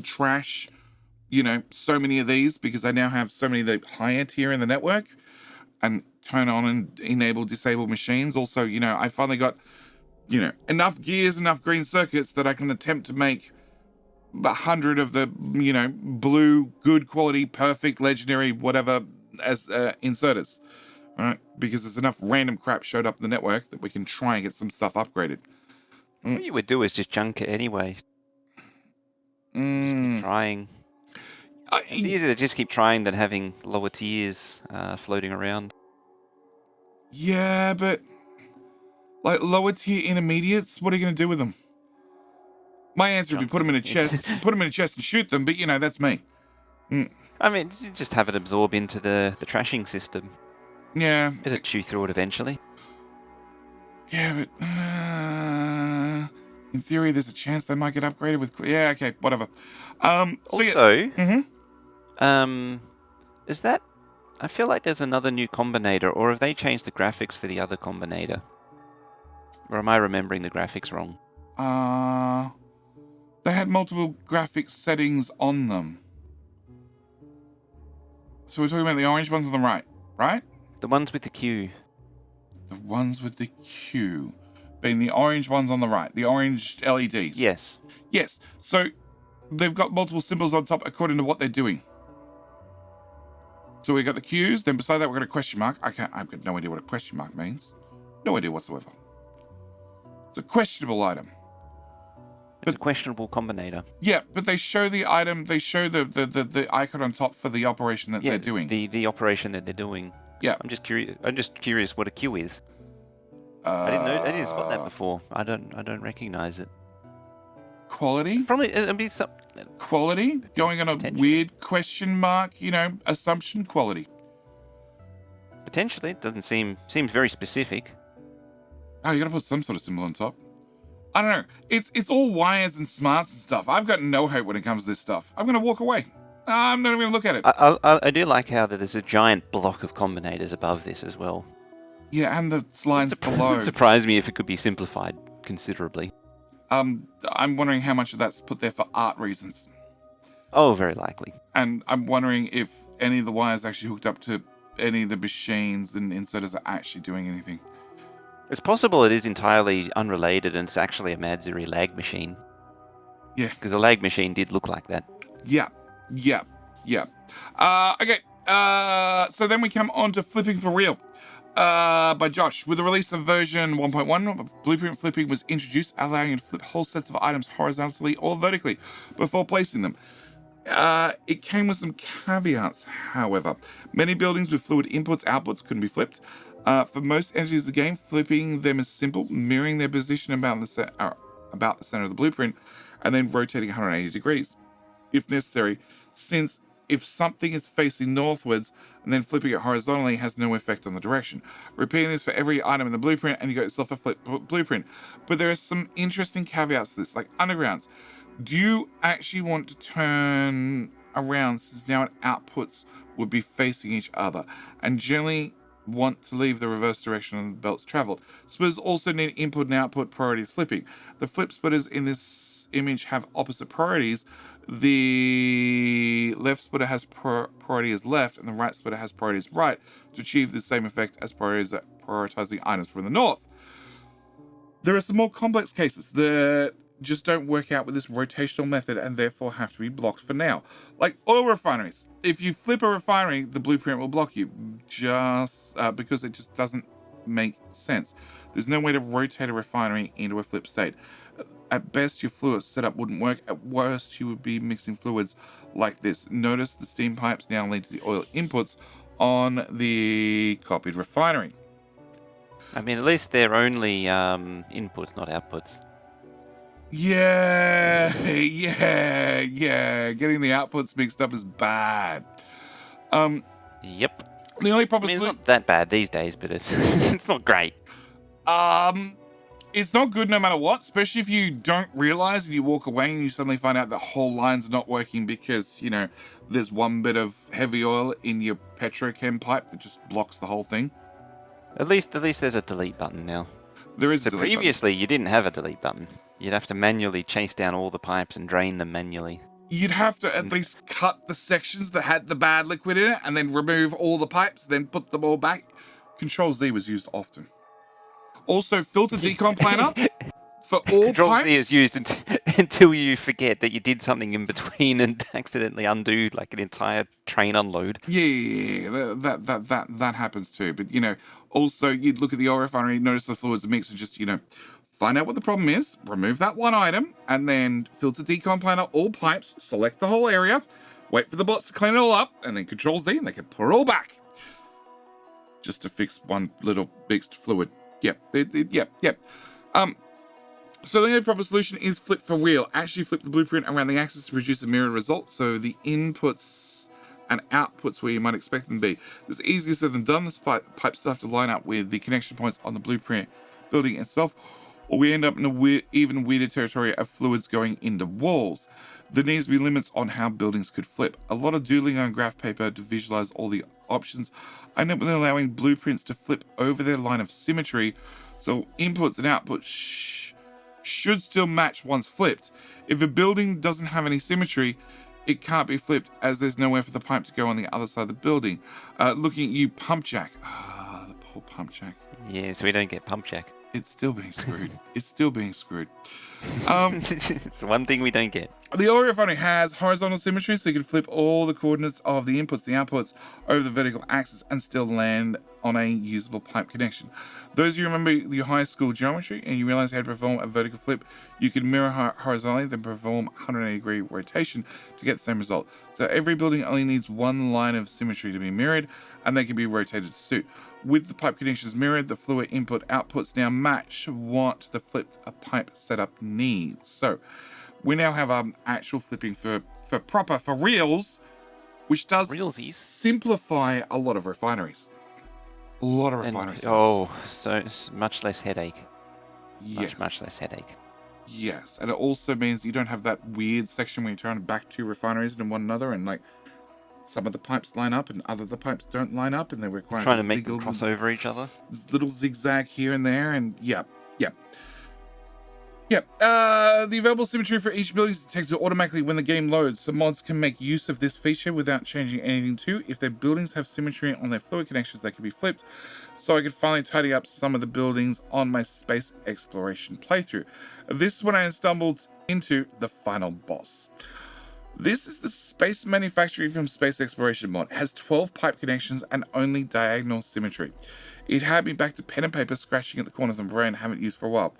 trash so many of these because I now have so many of the higher tier in the network and turn on and enable disable machines. Also, I finally got, enough gears, enough green circuits that I can attempt to make 100 of the, blue, good quality, perfect, legendary, whatever, as inserters. All right, because there's enough random crap showed up in the network that we can try and get some stuff upgraded. What you would do is just junk it anyway. Just keep trying. It's easier to just keep trying than having lower tiers floating around. Yeah, but like lower tier intermediates, what are you going to do with them? My answer would be put them in a chest, and shoot them. But that's me. I mean, you just have it absorb into the trashing system. Yeah, It'll chew through it eventually. Yeah, but in theory, there's a chance they might get upgraded with. Yeah, okay, whatever. Is that? I feel like there's another new combinator, or have they changed the graphics for the other combinator? Or am I remembering the graphics wrong? They had multiple graphics settings on them. So we're talking about the orange ones on the right, right? The ones with the Q. The ones with the Q, being the orange ones on the right, the orange LEDs. Yes. Yes. So they've got multiple symbols on top according to what they're doing. So we got the Qs. Then beside that, we've got a question mark. I've got no idea what a question mark means. No idea whatsoever. It's a questionable item. It's a questionable combinator. Yeah, but they show the item. They show the icon on top for the operation that they're doing. The operation that they're doing. Yeah. I'm just curious what a Q is. I didn't spot that before. I don't recognize it. Quality? Probably it'd be some quality going on a weird question mark, assumption quality. Potentially, it doesn't seems very specific. Oh, you gotta put some sort of symbol on top. I don't know. It's all wires and smarts and stuff. I've got no hope when it comes to this stuff. I'm gonna walk away. I'm not even gonna look at it. I do like how there's a giant block of combinators above this as well. Yeah, and the lines below. It surprised me if it could be simplified considerably. I'm wondering how much of that's put there for art reasons. Oh, very likely. And I'm wondering if any of the wires actually hooked up to any of the machines and inserters are actually doing anything. It's possible it is entirely unrelated and it's actually a Madzuri lag machine. Yeah. Because the lag machine did look like that. Yeah. Okay. So then we come on to Flipping for Real by Josh. With the release of version 1.1, blueprint flipping was introduced, allowing you to flip whole sets of items horizontally or vertically before placing them. It came with some caveats, however. Many buildings with fluid inputs/outputs couldn't be flipped. For most entities of the game, flipping them is simple, mirroring their position about the center of the blueprint, and then rotating 180 degrees, if necessary, since if something is facing northwards and then flipping it horizontally has no effect on the direction. Repeating this for every item in the blueprint and you got yourself a flip blueprint. But there are some interesting caveats to this, like undergrounds. Do you actually want to turn around since now outputs would be facing each other and generally want to leave the reverse direction on the belts traveled? Splitters also need input and output priorities flipping. The flip splitters in this image have opposite priorities. The left splitter has priority as left and the right splitter has priority as right to achieve the same effect as prioritizing items from the north. There are some more complex cases that just don't work out with this rotational method and therefore have to be blocked for now. Like oil refineries. If you flip a refinery, the blueprint will block you just because it just doesn't make sense. There's no way to rotate a refinery into a flip state. At best, your fluid setup wouldn't work. At worst, you would be mixing fluids like this. Notice the steam pipes now lead to the oil inputs on the copied refinery. I mean, at least they're only inputs, not outputs. Yeah. Getting the outputs mixed up is bad. Yep. The only problem it's not that bad these days, but it's it's not great. It's not good no matter what, especially if you don't realize and you walk away and you suddenly find out the whole line's not working because, there's one bit of heavy oil in your petrochem pipe that just blocks the whole thing. At least there's a delete button now. There is a delete previously, you didn't have a delete button. You'd have to manually chase down all the pipes and drain them manually. You'd have to at least cut the sections that had the bad liquid in it and then remove all the pipes, then put them all back. Control Z was used often. Also, filter decon planner for all Control pipes. Z is used until you forget that you did something in between and accidentally undo like an entire train unload. Yeah, that happens too. But also you'd look at the oil refinery, notice the fluids mix, and just find out what the problem is, remove that one item, and then filter decon planner all pipes, select the whole area, wait for the bots to clean it all up, and then Control Z, and they can put it all back. Just to fix one little mixed fluid. Yep. So the only proper solution is flip for real. Actually flip the blueprint around the axis to produce a mirrored result, so the inputs and outputs where you might expect them to be. This is easier said than done. This pipe still have to line up with the connection points on the blueprint building itself, or we end up in a even weirder territory of fluids going into walls. There needs to be limits on how buildings could flip. A lot of doodling on graph paper to visualize all the options. I end up with allowing blueprints to flip over their line of symmetry, so inputs and outputs should still match once flipped. If a building doesn't have any symmetry, it can't be flipped as there's nowhere for the pipe to go on the other side of the building. Looking at you, pump jack. The poor pump jack. Yeah, so we don't get pump jack. It's still being screwed. It's still being screwed. It's the one thing we don't get. The oil refinery has horizontal symmetry, so you can flip all the coordinates of the inputs, the outputs over the vertical axis and still land on a usable pipe connection. Those of you remember your high school geometry and you realize how to perform a vertical flip, you can mirror horizontally, then perform 180-degree rotation to get the same result. So every building only needs one line of symmetry to be mirrored, and they can be rotated to suit. With the pipe connections mirrored, the fluid input outputs now match what the flipped pipe setup needs. So we now have actual flipping for reals, which does simplify a lot of refineries. A lot of refineries. So it's much less headache. Yes. Much less headache. Yes, and it also means you don't have that weird section where you're trying to back two refineries into one another, and like some of the pipes line up and other the pipes don't line up, and they require trying to make them cross over each other. This little zigzag here and there, and yep. The available symmetry for each building is detected automatically when the game loads, so mods can make use of this feature without changing anything too. If their buildings have symmetry on their fluid connections, they can be flipped. So I could finally tidy up some of the buildings on my space exploration playthrough. This is when I stumbled into the final boss. This is the Space Manufacturing from Space Exploration mod. It has 12 pipe connections and only diagonal symmetry. It had me back to pen and paper, scratching at the corners of my brain. I haven't used for a while.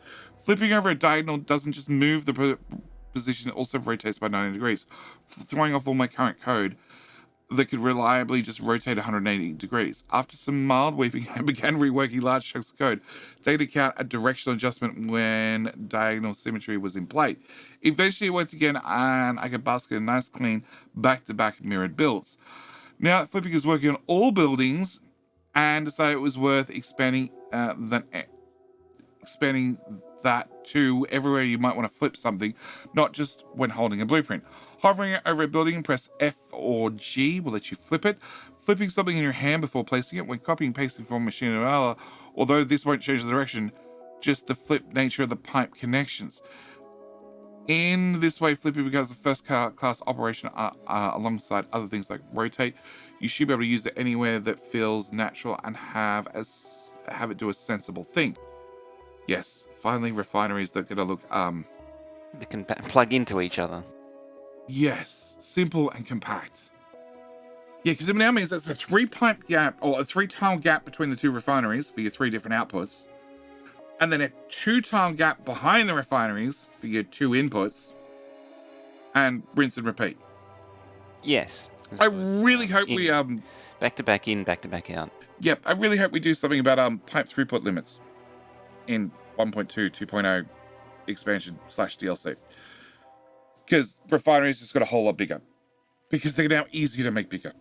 Flipping over a diagonal doesn't just move the position, it also rotates by 90 degrees, throwing off all my current code that could reliably just rotate 180 degrees. After some mild weeping, I began reworking large chunks of code, taking account a directional adjustment when diagonal symmetry was in play. Eventually it worked again, and I could basket a nice clean back-to-back mirrored builds. Now that flipping is working on all buildings, and decided it was worth expanding that to everywhere you might want to flip something, not just when holding a blueprint. Hovering over a building, press F or G will let you flip it. Flipping something in your hand before placing it when copying and pasting from machine to another, although this won't change the direction, just the flip nature of the pipe connections. In this way, flipping becomes the first class operation alongside other things like rotate. You should be able to use it anywhere that feels natural and have it do a sensible thing. Yes, finally refineries that are gonna look They can plug into each other. Yes, simple and compact. Yeah, because it now means that's a 3-pipe gap or a 3-tile gap between the two refineries for your 3 different outputs, and then a 2-tile gap behind the refineries for your 2 inputs, and rinse and repeat. Yes. I really hope we back to back in, back to back out. Yep, I really hope we do something about pipe throughput limits in 1.2, 2.0 expansion / DLC. Because refineries just got a whole lot bigger. Because they're now easier to make bigger.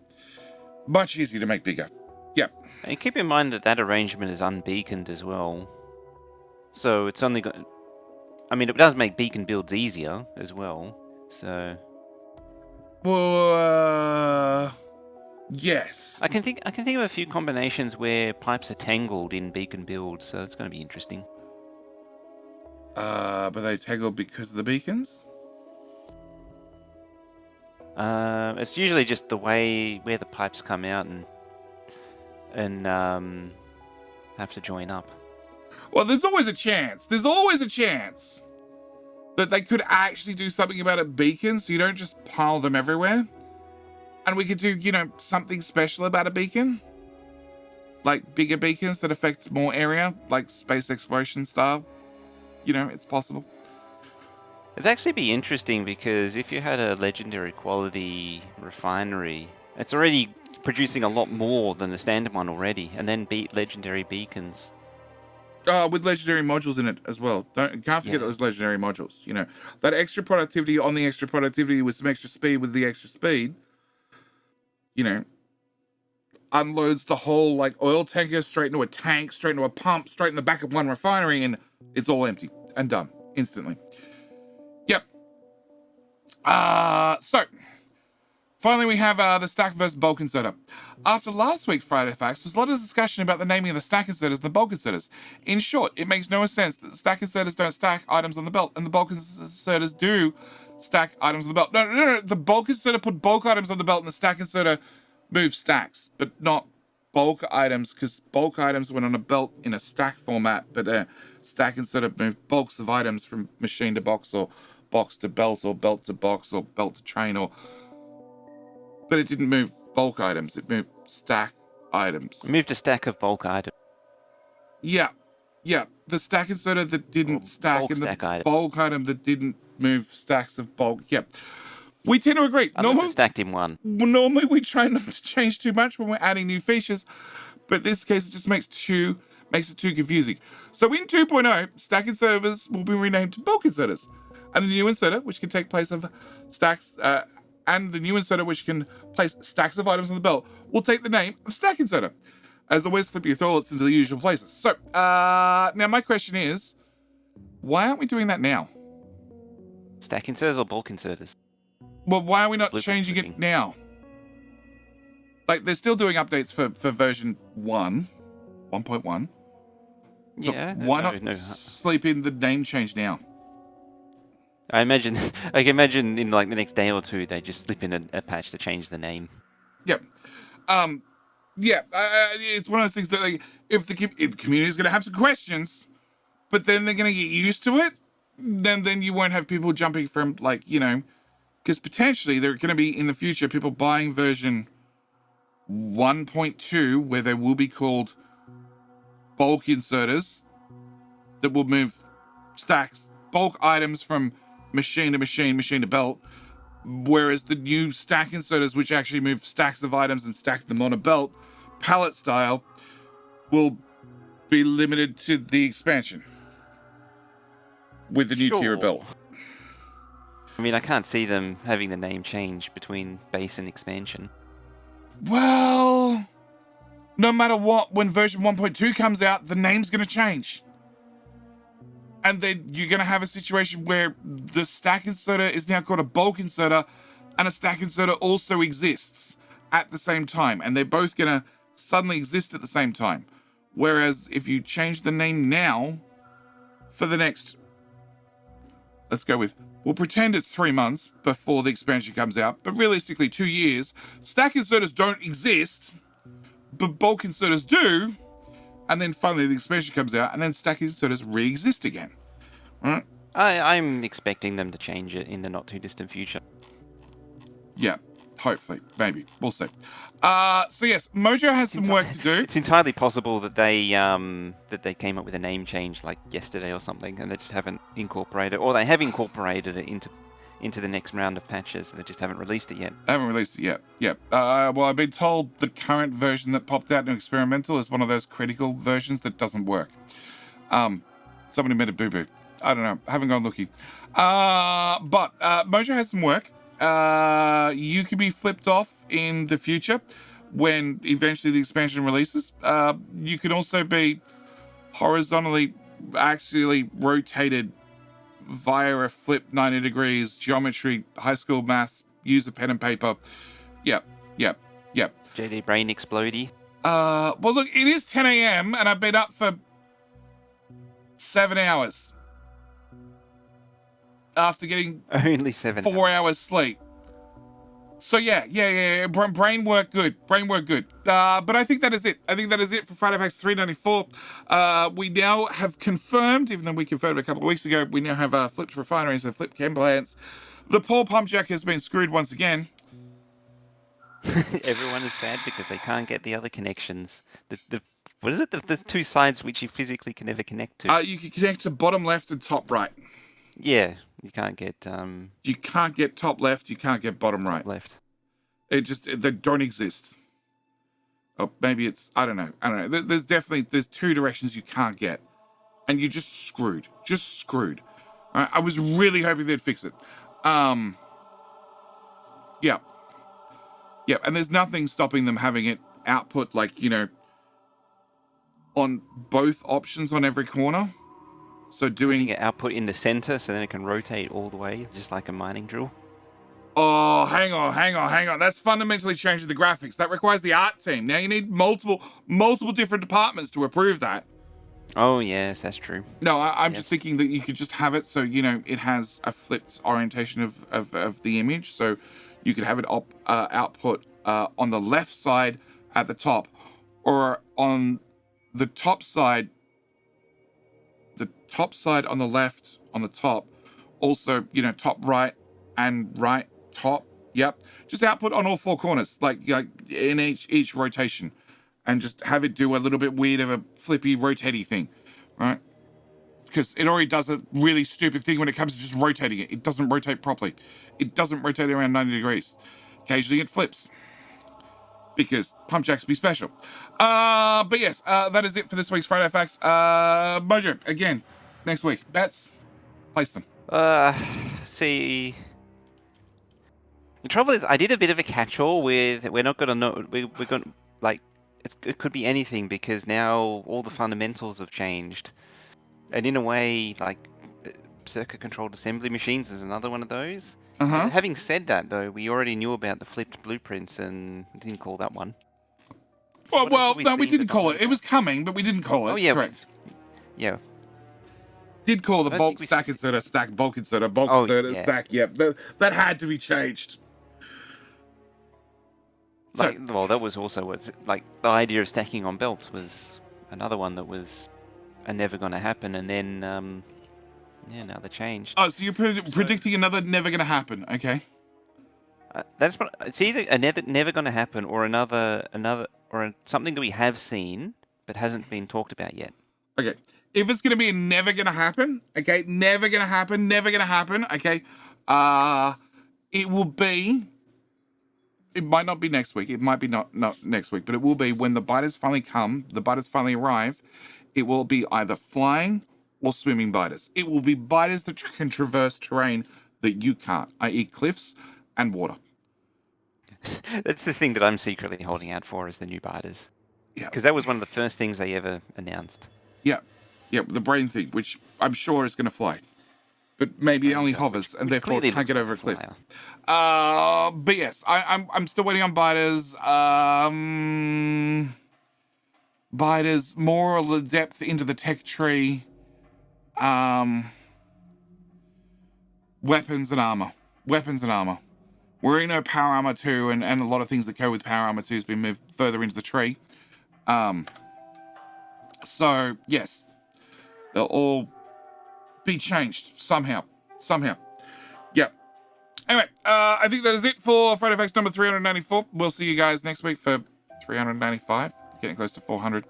Much easier to make bigger. Yep. And keep in mind that arrangement is unbeaconed as well. So it's only got... I mean, it does make beacon builds easier as well. So... Well, yes. I can think of a few combinations where pipes are tangled in beacon builds, so it's going to be interesting. But they tangled because of the beacons? It's usually just the way where the pipes come out and have to join up. Well, there's always a chance. There's always a chance that they could actually do something about a beacon, so you don't just pile them everywhere. And we could do, something special about a beacon. Like bigger beacons that affect more area, like space exploration style. It's possible. It'd actually be interesting because if you had a legendary quality refinery, it's already producing a lot more than the standard one already, and then beat legendary beacons. With legendary modules in it as well. Can't forget those legendary modules. That extra productivity on the extra productivity with some extra speed with the extra speed. Unloads the whole oil tanker straight into a tank, straight into a pump, straight in the back of one refinery, and it's all empty and done instantly. Yep. So finally we have the stack versus bulk inserter. After last week's Friday Facts, there was a lot of discussion about the naming of the stack inserters and the bulk inserters. In short, it makes no sense that the stack inserters don't stack items on the belt, and the bulk inserters do stack items on the belt. No. The bulk inserter put bulk items on the belt, and the stack inserter moves stacks, but not bulk items, because bulk items went on a belt in a stack format, but stack inserter moved bulks of items from machine to box, or box to belt, or belt to box, or belt to train, but it didn't move bulk items, it moved stack items. It moved a stack of bulk items. Yeah. The stack inserter that didn't stack, and the bulk item that didn't move stacks of bulk. Yep. We tend to agree. Normally, stacked in one. Normally, we try not to change too much when we're adding new features, but in this case, it just makes it too confusing. So in 2.0, stack inserters will be renamed to bulk inserters, and the new inserter, which can take place of stacks, and the new inserter, which can place stacks of items on the belt, will take the name of stack inserter. As always, flip your thoughts into the usual places. So now my question is, why aren't we doing that now? Stack inserters or bulk inserters? Well, why are we not changing it now? They're still doing updates for version 1.1. So why not sleep in the name change now? I imagine in the next day or two, they just slip in a patch to change the name. Yep. It's one of those things that if the community is going to have some questions, but then they're going to get used to it, then you won't have people jumping from because potentially there are going to be in the future people buying version 1.2 where they will be called bulk inserters that will move stacks, bulk items from machine to machine, machine to belt, whereas the new stack inserters, which actually move stacks of items and stack them on a belt, pallet style, will be limited to the expansion with the new tier of belt. I mean, I can't see them having the name change between base and expansion. Well, no matter what, when version 1.2 comes out, the name's going to change. And then you're going to have a situation where the stack inserter is now called a bulk inserter, and a stack inserter also exists at the same time. And they're both going to suddenly exist at the same time. Whereas if you change the name now for the next, we'll pretend it's 3 months before the expansion comes out, but realistically 2 years, stack inserters don't exist, but bulk inserters do, and then finally the expansion comes out, and then stack inserters re-exist again. Right? I'm expecting them to change it in the not too distant future. Yeah, hopefully, maybe, we'll see. So yes, Mojo has some work to do. It's entirely possible that they came up with a name change yesterday or something, and they just haven't incorporated it, or they have incorporated it into the next round of patches. They just haven't released it yet. Yeah. Well, I've been told the current version that popped out in experimental is one of those critical versions that doesn't work. Somebody made a boo-boo. I don't know. Haven't gone looking. But Mojo has some work. You can be flipped off in the future when eventually the expansion releases. You can also be horizontally actually rotated via a flip 90 degrees, geometry, high school maths, use a pen and paper. Yep. JD Brain Explodey. Well, look, it is 10 a.m. and I've been up for 7 hours. After getting only 7 4 hours sleep. So yeah. Brain work good. But I think that is it. For Friday Facts 394. We now have confirmed, even though we confirmed it a couple of weeks ago, we now have flipped refineries and flipped chem plants. The poor pump jack has been screwed once again. Everyone is sad because they can't get the other connections. What is it? There's two sides which you physically can never connect to. You can connect to bottom left and top right. Yeah, you can't get You can't get top left. You can't get bottom right. left. They don't exist. Oh, maybe it's I don't know. There's two directions you can't get, and you're just screwed. All right, I was really hoping they'd fix it. Yeah. And there's nothing stopping them having it output on both options on every corner. So doing it output in the center, so then it can rotate all the way, just like a mining drill. Oh, hang on. That's fundamentally changing the graphics. That requires the art team. Now you need multiple different departments to approve that. Oh yes, that's true. No, I'm just thinking that you could just have it so it has a flipped orientation of the image. So you could have it output on the left side at the top, or on the top side. The top side on the left on the top, also top right and right top. Yep, just output on all four corners, like in each rotation, and just have it do a little bit weird of a flippy rotaty thing, right? Because it already does a really stupid thing when it comes to just rotating it. It doesn't rotate properly. It doesn't rotate around 90 degrees. Occasionally it flips, because pump jacks be special. But yes, that is it for this week's Friday Facts. Mojo, again, next week. Bets, place them. See, the trouble is, I did a bit of a catch-all with, we're not going to know, we're going to, like, it could be anything, because now all the fundamentals have changed. And in a way, like, circuit-controlled assembly machines is another one of those. Having said that, though, we already knew about the flipped blueprints and didn't call that one. So we didn't call it. It was coming, but we didn't call it. Oh, yeah. Correct. Yeah. Did call the bulk stack inserter stack, bulk inserter, bulk inserter stack. Yep, that had to be changed. That was also what's like the idea of stacking on belts was another one that was never going to happen, and then now they changed. Oh, so you're predicting another never going to happen? Okay. That's what it's either a never going to happen, or another something that we have seen but hasn't been talked about yet. Okay. If it's going to be a never going to happen, okay, never going to happen, okay, it will be, it might not be next week, it might be not next week, but it will be when the biters finally come, the biters finally arrive, it will be either flying or swimming biters. It will be biters that can traverse terrain that you can't, i.e. cliffs and water. That's the thing that I'm secretly holding out for, is the new biters. Yeah. Because that was one of the first things they ever announced. Yeah. Yeah, the brain thing, which I'm sure is going to fly. But maybe it only hovers, and therefore can't get over a cliff. But yes, I'm still waiting on biters. Biters, more of the depth into the tech tree. Weapons and armor. We already know Power Armor 2 and a lot of things that go with Power Armor 2 has been moved further into the tree. So, yes. They'll all be changed somehow. Yeah. Anyway, I think that is it for Friday Facts number 394. We'll see you guys next week for 395. Getting close to 400.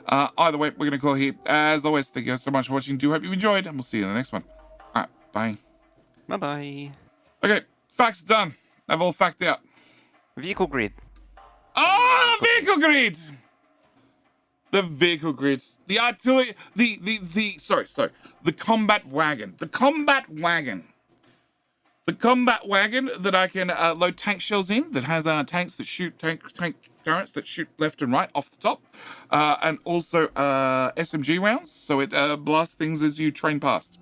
Either way, we're going to call here. As always, thank you guys so much for watching. Do hope you enjoyed, and we'll see you in the next one. All right, bye. Bye-bye. Okay, facts done. I've all fact out. Vehicle grid. Oh, vehicle grid! The vehicle grids. The artillery, the combat wagon. The combat wagon that I can load tank shells in, that has tanks that shoot, tank turrets that shoot left and right off the top, and also SMG rounds, so it blasts things as you train past.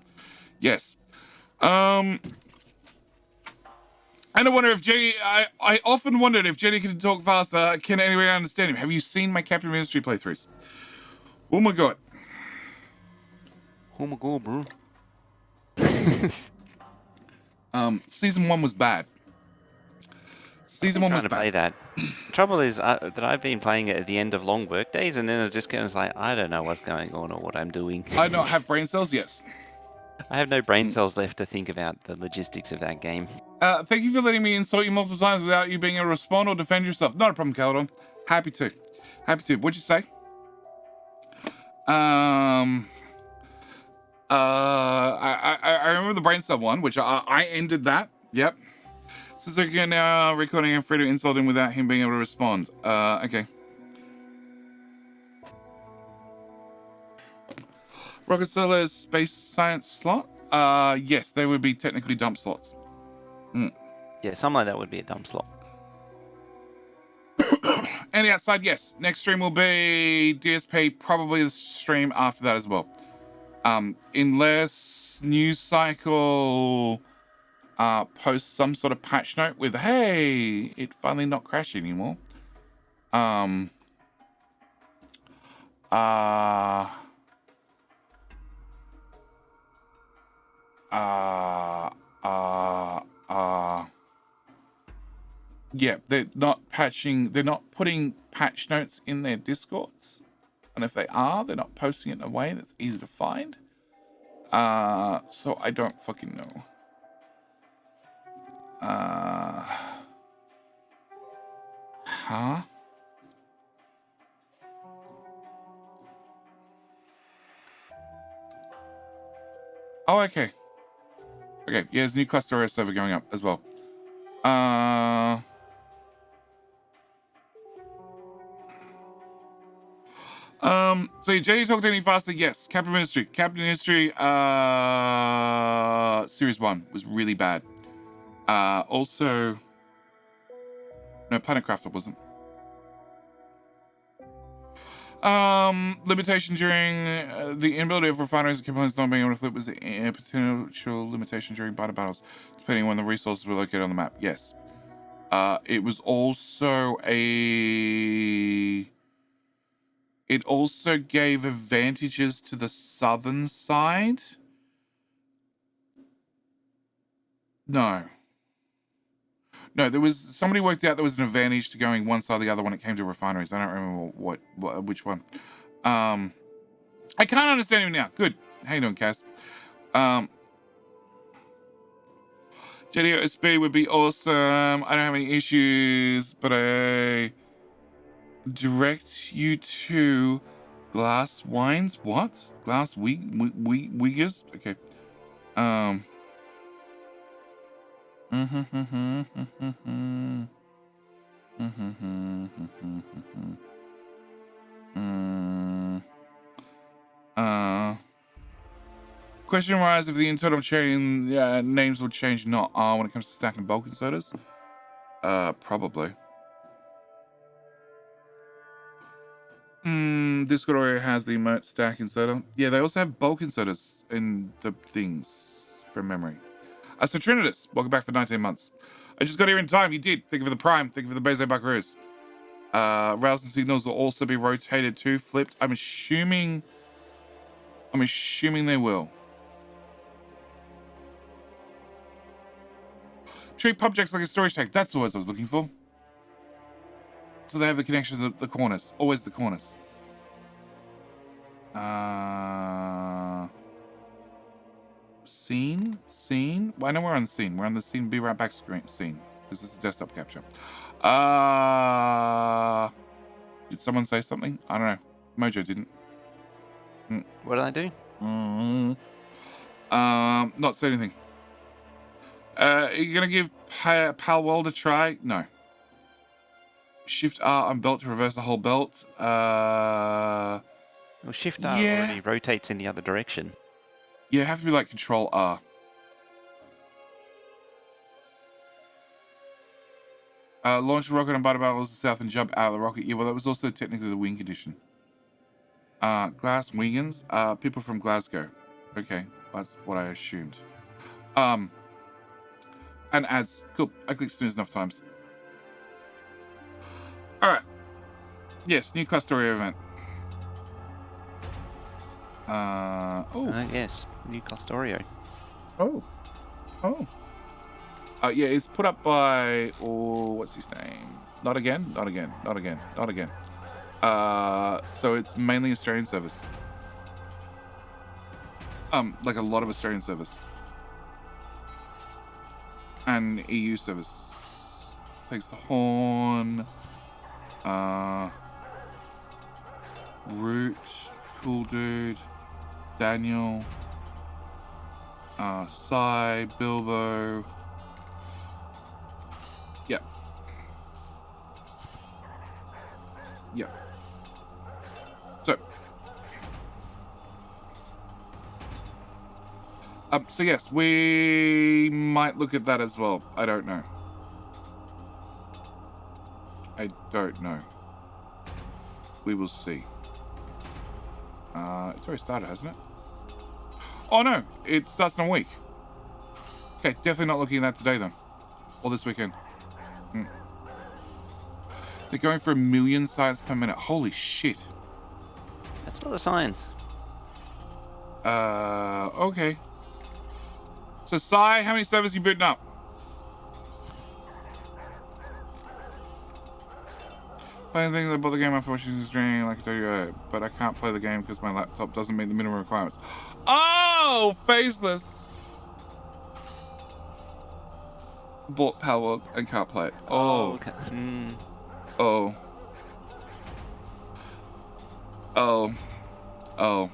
Yes. And I wonder if Jenny, I often wondered if Jenny can talk faster. Can anyone understand him? Have you seen my Captain Ministry playthroughs? Oh my god. Oh my god, bro. Season 1 was bad. Season I'm 1 trying was to play bad. that. The trouble is that I've been playing it at the end of long work days, and then it's just kind of like, I don't know what's going on or what I'm doing. I not have brain cells, yes. I have no brain cells left to think about the logistics of that game. Thank you for letting me insult you multiple times without you being able to respond or defend yourself. Not a problem, Caldon. Happy to. Happy to. What'd you say? I remember the brain cell one, which I ended that. Yep. Since we're now recording, I'm free to insult him without him being able to respond. Okay. Rocket Solar space science slot? Yes, they would be technically dump slots. Yeah, something like that would be a dump slot. And the outside, yes. Next stream will be DSP, probably the stream after that as well. Unless News Cycle posts some sort of patch note with, hey, it finally not crashing anymore. Yeah, they're not putting patch notes in their Discords. And if they are, they're not posting it in a way that's easy to find. So I don't fucking know. Huh? Oh, okay. Okay, yeah, there's a new Cluster server going up as well. So JD talked any faster? Yes. Captain Ministry. Series 1 was really bad. Also, no, Planet Crafter wasn't. Limitation during the inability of refineries and components not being able to flip was a potential limitation during battle battles, depending on when the resources were located on the map. Yes. It was also It also gave advantages to the southern side. No, there was somebody worked out there was an advantage to going one side or the other when it came to refineries. I don't remember which one. I can't understand him now. Good. How you doing, Cass? JDOSB would be awesome. I don't have any issues, but I direct you to Glass Wines. What? Glass Wiggers? Okay. Question arises if the internal chain names will change not when it comes to stacking bulk and sodas. Probably. Discord already has the emote stack and soda. Yeah, they also have bulk and sodas in the things from memory. So Trinitas, welcome back for 19 months. I just got here in time. You did. Thank you for the prime. Thank you for the Bezo Buckaroos. Rails and signals will also be rotated too, flipped. I'm assuming they will. Treat objects like a storage tank. That's the words I was looking for. So they have the connections at the corners. Always the corners. Scene? Well, I know we're on the scene. We're on the scene. Be right back scene. Because this is desktop capture. Did someone say something? I don't know. Mojo didn't. What did I do? Not say anything. Are you gonna give Pal World a try? No. Shift R on belt to reverse the whole belt. Well, Shift R already rotates in the other direction. Yeah, it have to be like Control R. Launch a rocket on butter battles to the south and jump out of the rocket. Yeah, well, that was also technically the wing condition. Glass Wiggins. People from Glasgow. Okay, that's what I assumed. And ads. Cool. I clicked snooze enough times. Alright. Yes, new Clusterio event. Yes, new Factorio. Yeah, it's put up by, what's his name? Not again, not again, not again, not again. So it's mainly Australian service. Like a lot of Australian service. And EU service. Takes the horn. Root, Cool Dude, Daniel, Sai, Bilbo. Yep. Yep. So yes, we might look at that as well. I don't know. I don't know. We will see. It's already started, hasn't it? Oh no, it starts in a week. Okay, definitely not looking at that today then. Or this weekend. They're going for 1 million signs per minute. Holy shit. That's a lot of signs. Okay. So, Sai, how many servers you booting up? Playing things I bought the game after watching the stream, like I tell you, but I can't play the game because my laptop doesn't meet the minimum requirements. Oh, faceless. Bought Power and can't play it. Oh. Okay. Oh. Oh. Oh.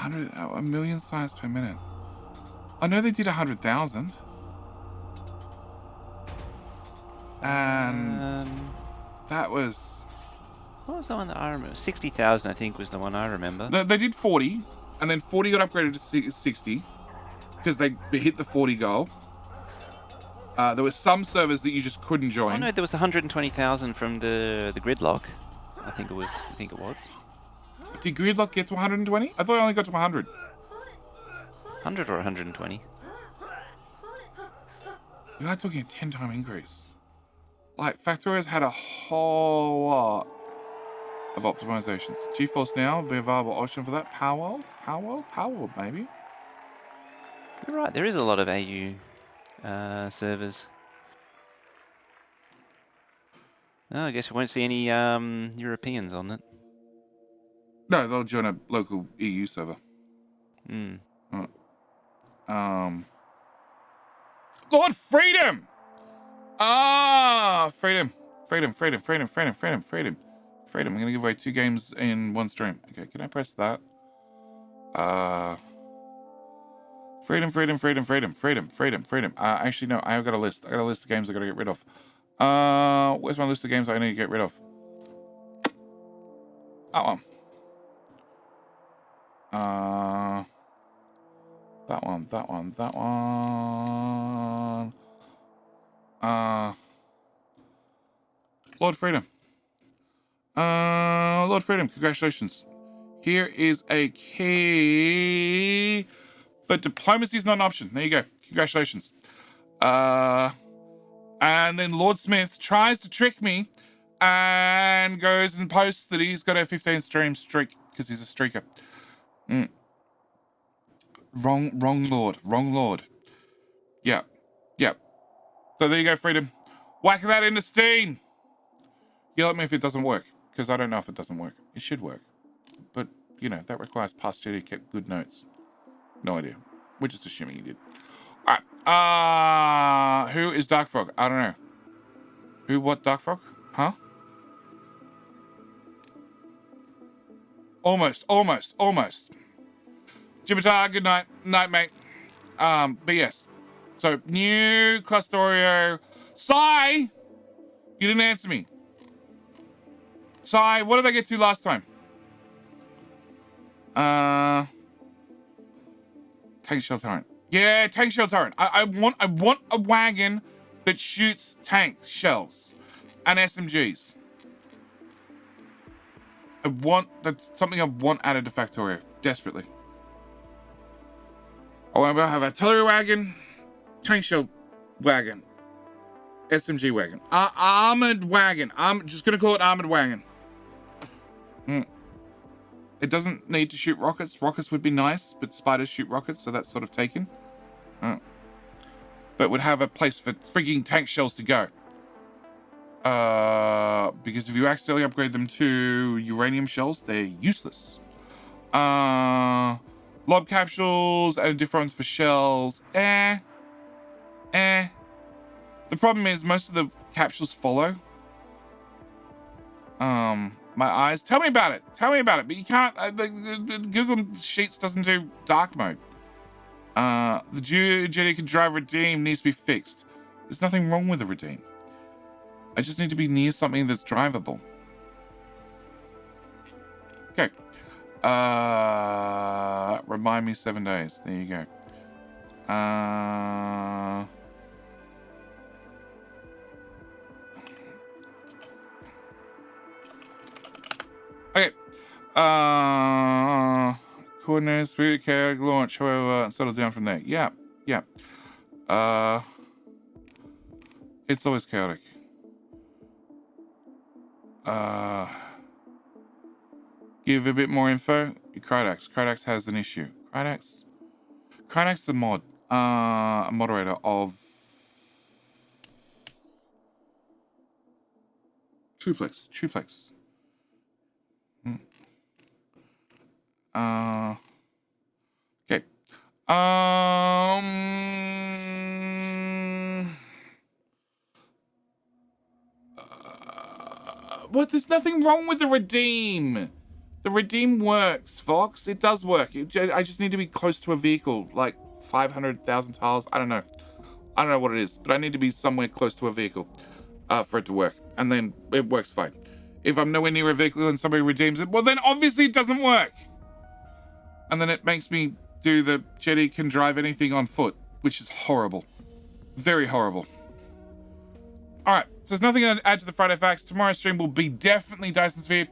1 million signs per minute. I know they did 100,000. And that was... What was the one that I remember? 60,000, I think, was the one I remember. No, they did 40, and then 40 got upgraded to 60 because they hit the 40 goal. There were some servers that you just couldn't join. Oh no, there was 120,000 from the gridlock. I think it was. Did Gridlock get to 120? I thought it only got to 100. 100 or 120? You are talking a 10-time increase. Like, Factorio's had a whole lot of optimizations. GeForce Now will be a viable option for that. Power, maybe. You're right. There is a lot of AU servers. No, I guess we won't see any Europeans on it. No, they'll join a local EU server. Lord Freedom! Freedom. I'm gonna give away 2 games in one stream. Okay, can I press that? Freedom. Actually, no, I have got a list. I got a list of games I gotta get rid of. Where's my list of games I need to get rid of? That one. That one. Lord Freedom. Lord Freedom, congratulations. Here is a key for diplomacy is not an option. There you go. Congratulations. And then Lord Smith tries to trick me and goes and posts that he's got a 15 stream streak because he's a streaker. Wrong Lord. Yeah. So there you go, Freedom. Whack that into Steam. Yell at me if it doesn't work, because I don't know if it doesn't work. It should work. But, you know, that requires past duty kept good notes. No idea. We're just assuming he did. Alright. Who is Dark Frog? I don't know. Who, what, Dark Frog? Huh? Almost. Jibbatar, good night. Night, mate. But yes. So, new Clustorio. Sai! You didn't answer me. Sai, what did I get to last time? Tank shell turret. Yeah, tank shell turret. I want a wagon that shoots tank shells and SMGs. That's something I want added to Factorio desperately. I want to have artillery wagon, tank shell wagon, SMG wagon, armored wagon. I'm just gonna call it armored wagon. It doesn't need to shoot rockets. Rockets would be nice, but spiders shoot rockets, so that's sort of taken. but would have a place for freaking tank shells to go. Because if you accidentally upgrade them to uranium shells, they're useless. Lob capsules and different ones for shells. The problem is most of the capsules follow. My eyes. Tell me about it. But you can't. The Google Sheets doesn't do dark mode. The Jetty can drive redeem needs to be fixed. There's nothing wrong with the redeem. I just need to be near something that's drivable. Okay. Remind me 7 days. There you go. Okay. Coordinate, speed, chaotic launch, however, settle down from there. Yeah. It's always chaotic. Give a bit more info. Krydax has an issue. Krydax is a mod. A moderator of Truplex. Okay. But there's nothing wrong with the redeem. The redeem works, Fox. It does work. I just need to be close to a vehicle, like 500,000 tiles. I don't know what it is, but I need to be somewhere close to a vehicle for it to work. And then it works fine. If I'm nowhere near a vehicle and somebody redeems it, well, then obviously it doesn't work. And then it makes me do the Jetty can drive anything on foot, which is horrible. Very horrible. All right, so there's nothing to add to the Friday facts. Tomorrow's stream will be definitely Dyson Sphere.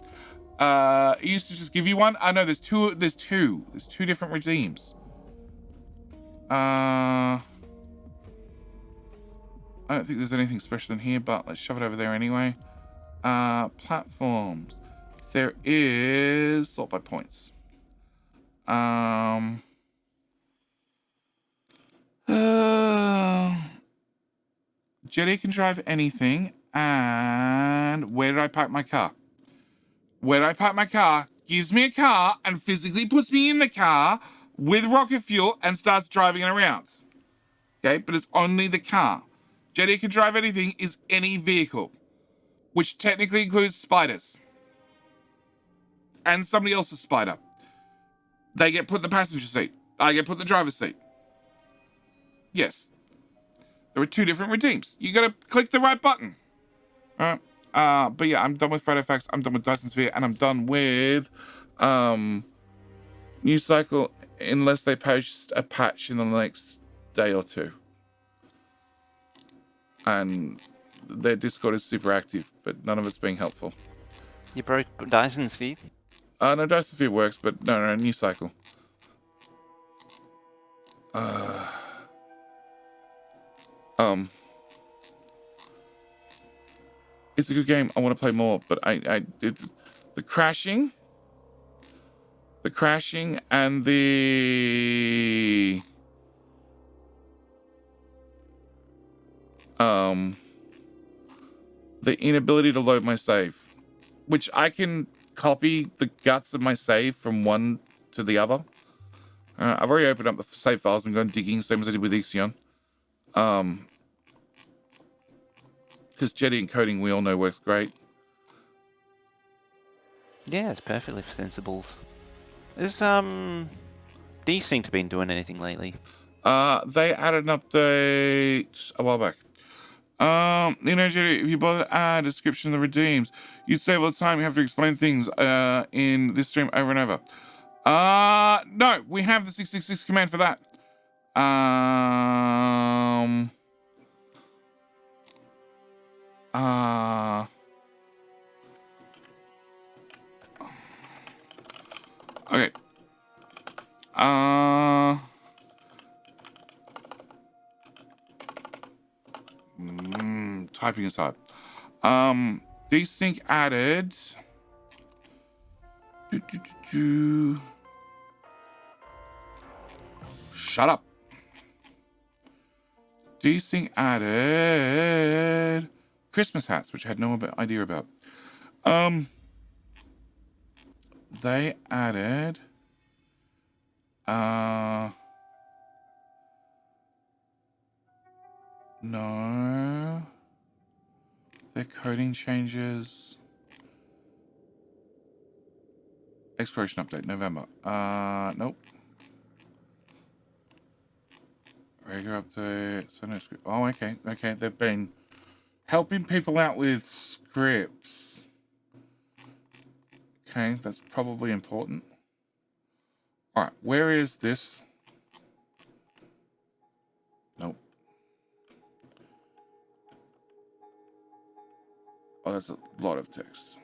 It used to just give you one. I know there's two different redeems. I don't think there's anything special in here, but let's shove it over there anyway. Platforms. There is sort by points. Jetty can drive anything. And where did I park my car? Where I park my car gives me a car and physically puts me in the car with rocket fuel and starts driving it around. Okay, but it's only the car. Jetty can drive anything is any vehicle, which technically includes spiders. And somebody else's spider. They get put in the passenger seat. I get put in the driver's seat. Yes. There are two different redeems. You gotta click the right button. All right. But yeah, I'm done with Friday Facts. I'm done with Dyson Sphere, and I'm done with News Cycle unless they post a patch in the next day or two. And their Discord is super active, but none of it's being helpful. You broke Dyson's feed? No, Dyson Sphere works, but no, News Cycle. It's a good game. I want to play more, but the crashing and the inability to load my save, which I can copy the guts of my save from one to the other. I've already opened up the save files and gone digging, same as I did with Ixion. Because Jetty encoding, we all know, works great. Yeah, it's perfectly for sensibles. Is Desync been doing anything lately? They added an update a while back. Jetty, if you bother to add a description of the redeems, you'd save all the time you have to explain things in this stream over and over. No, we have the 666 command for that. Okay. Typing aside. Desync added. Shut up. Desync added Christmas hats, which I had no idea about. They added no. Their coding changes. Expiration update, November. Nope. Regular update. So no script. Oh, okay. Okay, they've been helping people out with scripts. Okay, that's probably important. All right, where is this? Nope. Oh, that's a lot of text.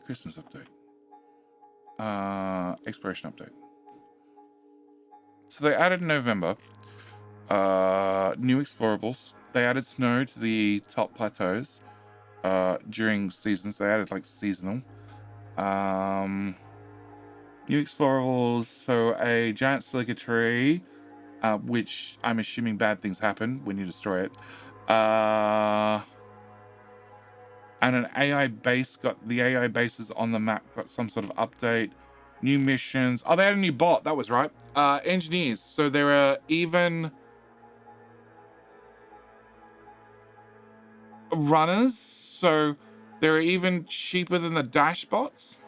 Christmas update. Expiration update. So they added in November new explorables. They added snow to the top plateaus during seasons. They added like seasonal. New explorables. So a giant silica tree, which I'm assuming bad things happen when you destroy it. And an AI base the AI bases on the map got some sort of update. New missions. Oh, they had a new bot. That was right. Engineers. So there are even runners. So they're even cheaper than the dash bots.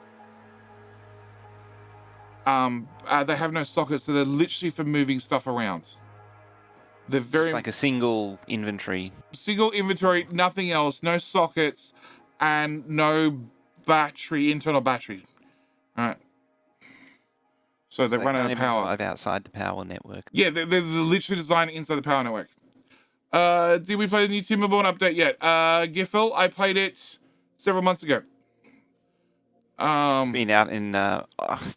They have no sockets, so they're literally for moving stuff around. They're very It's like a single inventory. Single inventory, nothing else, no sockets, and no internal battery. All right. So they run out of power. Survive outside the power network. Yeah, they're literally designed inside the power network. Did we play the new Timberborn update yet? Giffel, I played it several months ago. It's been out in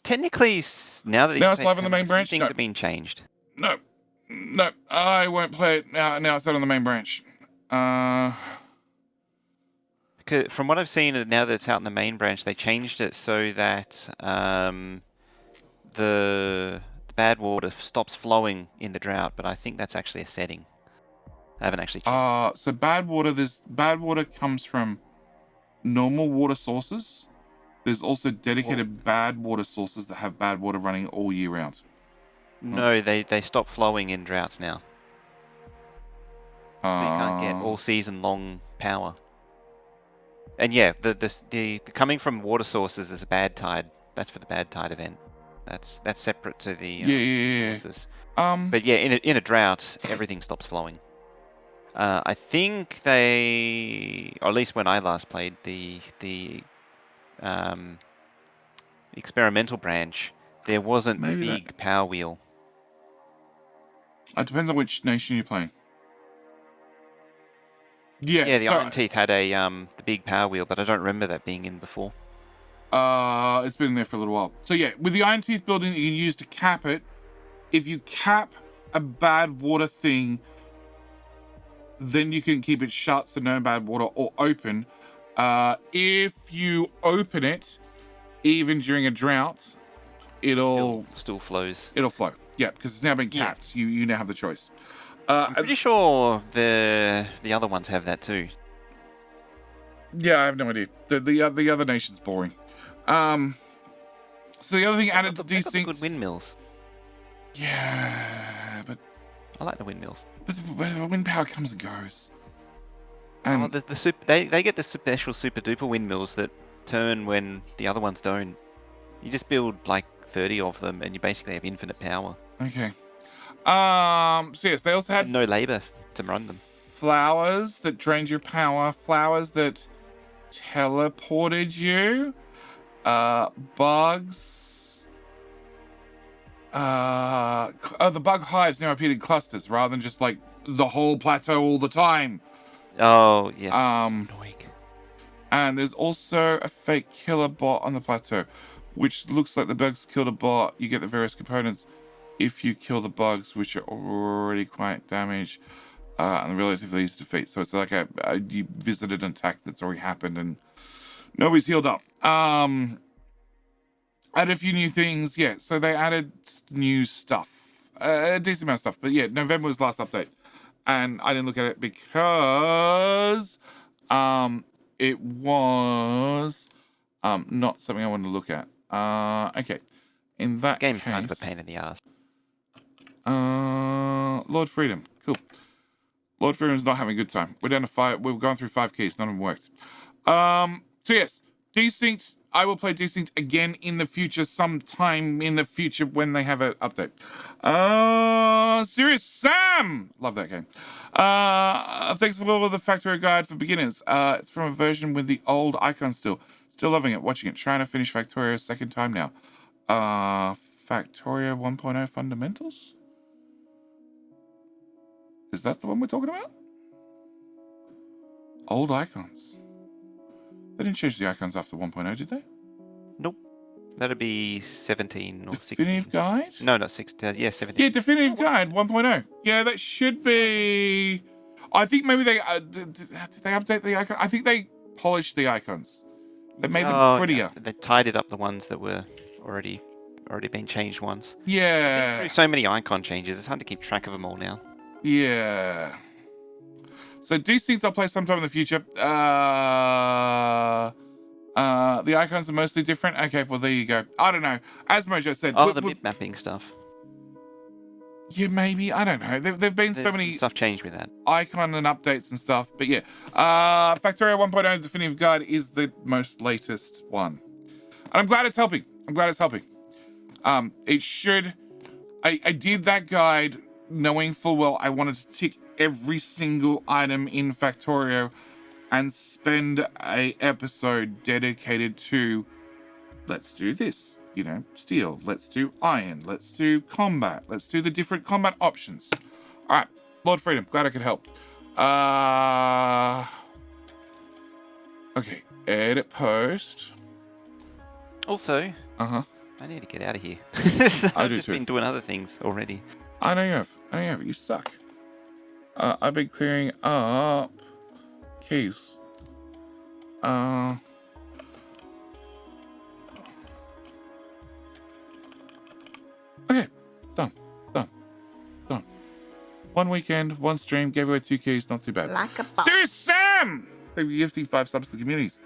technically now that now it's live on the main branch. Things have been changed. No, I won't play it now. Now it's out on the main branch. Because from what I've seen, now that it's out in the main branch, they changed it so that the bad water stops flowing in the drought. But I think that's actually a setting. I haven't actually checked. So bad water comes from normal water sources. There's also dedicated bad water sources that have bad water running all year round. No, they stop flowing in droughts now. So you can't get all season long power. And yeah, the coming from water sources is a bad tide. That's for the bad tide event. That's separate to the sources. But yeah, in a drought, everything stops flowing. I think or at least when I last played the experimental branch, there wasn't the big power wheel. It depends on which nation you're playing. Yeah, the Iron Teeth had the big power wheel, but I don't remember that being in before. It's been in there for a little while. So yeah, with the Iron Teeth building, you can use to cap it. If you cap a bad water thing, then you can keep it shut, so no bad water, or open. If you open it, even during a drought, it'll still flows. It'll flow. Yeah, because it's now been capped. Yeah. You now have the choice. I'm pretty sure the other ones have that too. Yeah, I have no idea. The other nation's boring. So the other thing added to desync. Good windmills. Yeah, but I like the windmills. But the wind power comes and goes. And they get the special super duper windmills that turn when the other ones don't. You just build like 30 of them, and you basically have infinite power. Okay. So yes, they also had no labor to run them. Flowers that drained your power. Flowers that teleported you. Bugs. The bug hives now appeared in clusters rather than just like the whole plateau all the time. Oh yeah. Annoying. And there's also a fake killer bot on the plateau, which looks like the bugs killed a bot. You get the various components if you kill the bugs, which are already quite damaged and relatively easy to defeat. So it's like you visited an attack that's already happened and nobody's healed up. Added a few new things. Yeah, so they added new stuff. a decent amount of stuff. But yeah, November was the last update, and I didn't look at it because it was not something I wanted to look at. Okay, in that Game's case, kind of a pain in the ass. Lord Freedom, cool. Lord Freedom's not having a good time. We're down to 5. We've gone through 5 keys. None of them worked. So yes, Desynced. I will play Desynced again in the future, sometime in the future when they have an update. Serious Sam! Love that game. Thanks for all of the Factorio guide for beginners. It's from a version with the old icon still. Still loving it, watching it. Trying to finish Factorio a second time now. Factorio 1.0 Fundamentals? Is that the one we're talking about? Old icons. They didn't change the icons after 1.0, did they? Nope. That'd be 17 or 16. Definitive Guide? No, not 16. Yeah, 17. Yeah, Definitive Guide 1.0. Yeah, that should be... I think maybe they... did they update the icon? I think they polished the icons. They made them prettier. Yeah. They tidied up the ones that were already been changed once. Yeah. Through so many icon changes, it's hard to keep track of them all now. Yeah. So Desynced I'll play sometime in the future. The icons are mostly different. Okay, well there you go. I don't know. As Mojo said, Oh, the mid mapping stuff. Yeah, maybe. I don't know. There've been so many stuff changed with that. icon and updates and stuff. But yeah, Factorio 1.0 Definitive Guide is the most latest one, and I'm glad it's helping. It should. I did that guide knowing full well I wanted to tick every single item in Factorio and spend a episode dedicated to, let's do this, steel, let's do iron, let's do combat, let's do the different combat options. All right, Lord Freedom, glad I could help. Okay, edit post. Also, I need to get out of here. I I've do just too. been doing other things already. I know you have. You suck. I've been clearing up keys. Okay. Done. One weekend, one stream, gave away 2 keys, not too bad. Like a boss. Serious Sam! Thank you for gifting 5 subs to the communities.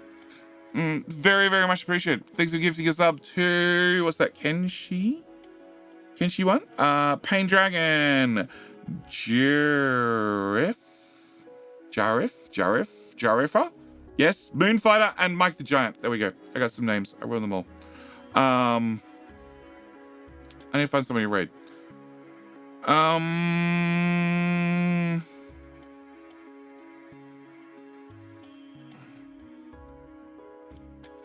Very, very much appreciated. Thanks for gifting a sub to, what's that, Kenshi 1? Pain Dragon, Jarifa? Yes, Moonfighter, and Mike the Giant. There we go. I got some names. I wrote them all. I need to find somebody to raid.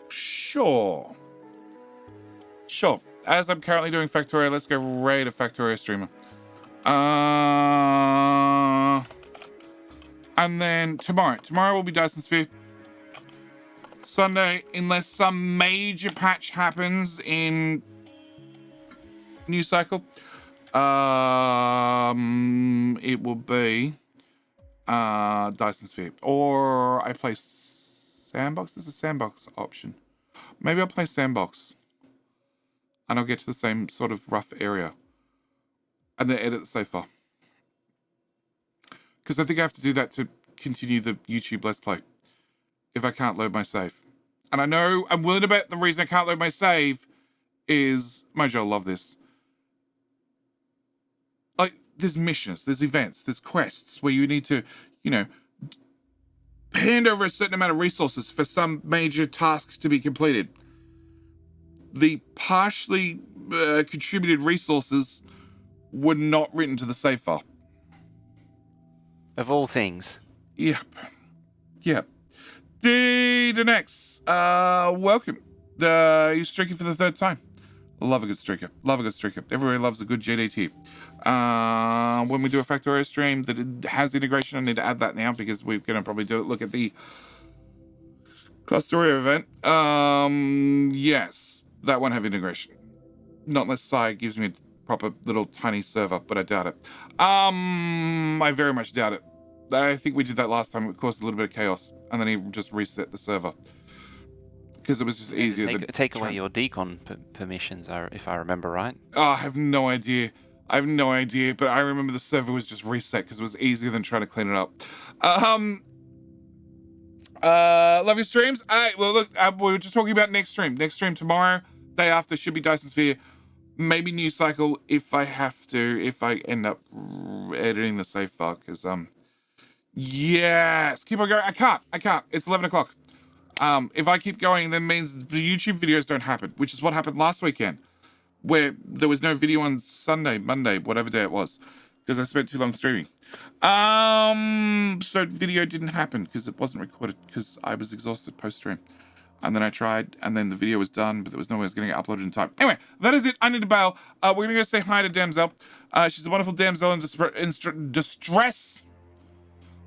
Sure. As I'm currently doing Factorio, let's go raid a Factorio streamer. And then tomorrow will be Dyson Sphere. Sunday, unless some major patch happens in News Cycle, it will be Dyson Sphere. Or I play Sandbox. There's a Sandbox option. Maybe I'll play Sandbox. And I'll get to the same sort of rough area. And then edit the save file. Because I think I have to do that to continue the YouTube Let's Play. If I can't load my save. And I know, I'm willing to bet the reason I can't load my save is, Mojo will love this. Like, there's missions, there's events, there's quests where you need to, hand over a certain amount of resources for some major tasks to be completed. The partially contributed resources were not written to the save file. Of all things. Yep. D-Denex, welcome. You're streaking for the 3rd time. Love a good streaker. Everybody loves a good JDT. When we do a Factorio stream that it has integration, I need to add that now because we're going to probably look at the Clusterio event. Yes, that won't have integration. Not unless Sai gives me a proper little tiny server, but I doubt it. I very much doubt it. I think we did that last time. It caused a little bit of chaos, and then he just reset the server because it was just easier. Take away your decon permissions, if I remember right. Oh, I have no idea. I have no idea, but I remember the server was just reset because it was easier than trying to clean it up. Love your streams. All right, well, look, we were just talking about next stream. Next stream tomorrow, day after, should be Dyson Sphere. Maybe new cycle if I have to, if I end up editing the save file, because, yes, keep on going. I can't. It's 11 o'clock. If I keep going, then means the YouTube videos don't happen, which is what happened last weekend, where there was no video on Sunday, Monday, whatever day it was, because I spent too long streaming. So video didn't happen because it wasn't recorded because I was exhausted post-stream. And then I tried, and then the video was done, but there was no way I was getting it uploaded in time. Anyway, that is it. I need to bail. We're going to go say hi to Damsel. She's a wonderful damsel in distress.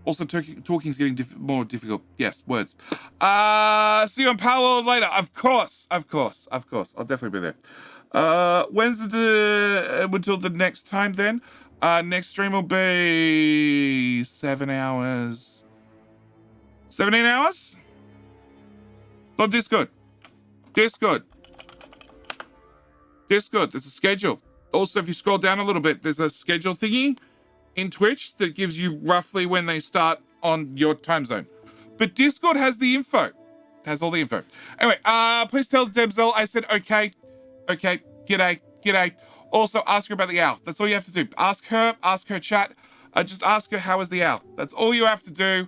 Also, talking's getting more difficult. Yes, words. See you on Power later. Of course. I'll definitely be there. When's until the next time then? Next stream will be 7 hours. 17 hours? Not Discord. Discord. There's a schedule. Also, if you scroll down a little bit, there's a schedule thingy in Twitch that gives you roughly when they start on your time zone. But Discord has the info. It has all the info. Anyway, please tell Debzel I said okay. Okay, g'day. Also, ask her about the owl. That's all you have to do. Ask her chat. Just ask her how is the owl. That's all you have to do.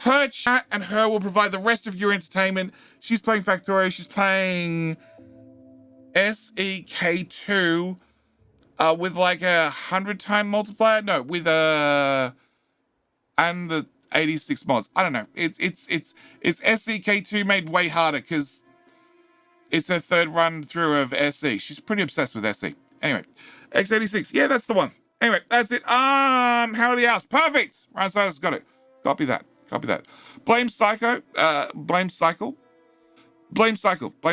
Her chat and her will provide the rest of your entertainment. She's playing Factorio. She's playing SEK2 with like 100-time multiplier. No, with and the 86 mods. I don't know. It's SEK2 made way harder because it's her third run through of SE. She's pretty obsessed with SE. Anyway, X86. Yeah, that's the one. Anyway, that's it. How are the owls? Perfect. Ryan Silas got it. Copy that. Blame Psycho. Blame Cycle. Blame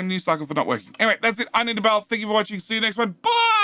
new cycle for not working. Anyway, that's it. I need to bail. Thank you for watching. See you next one. Bye.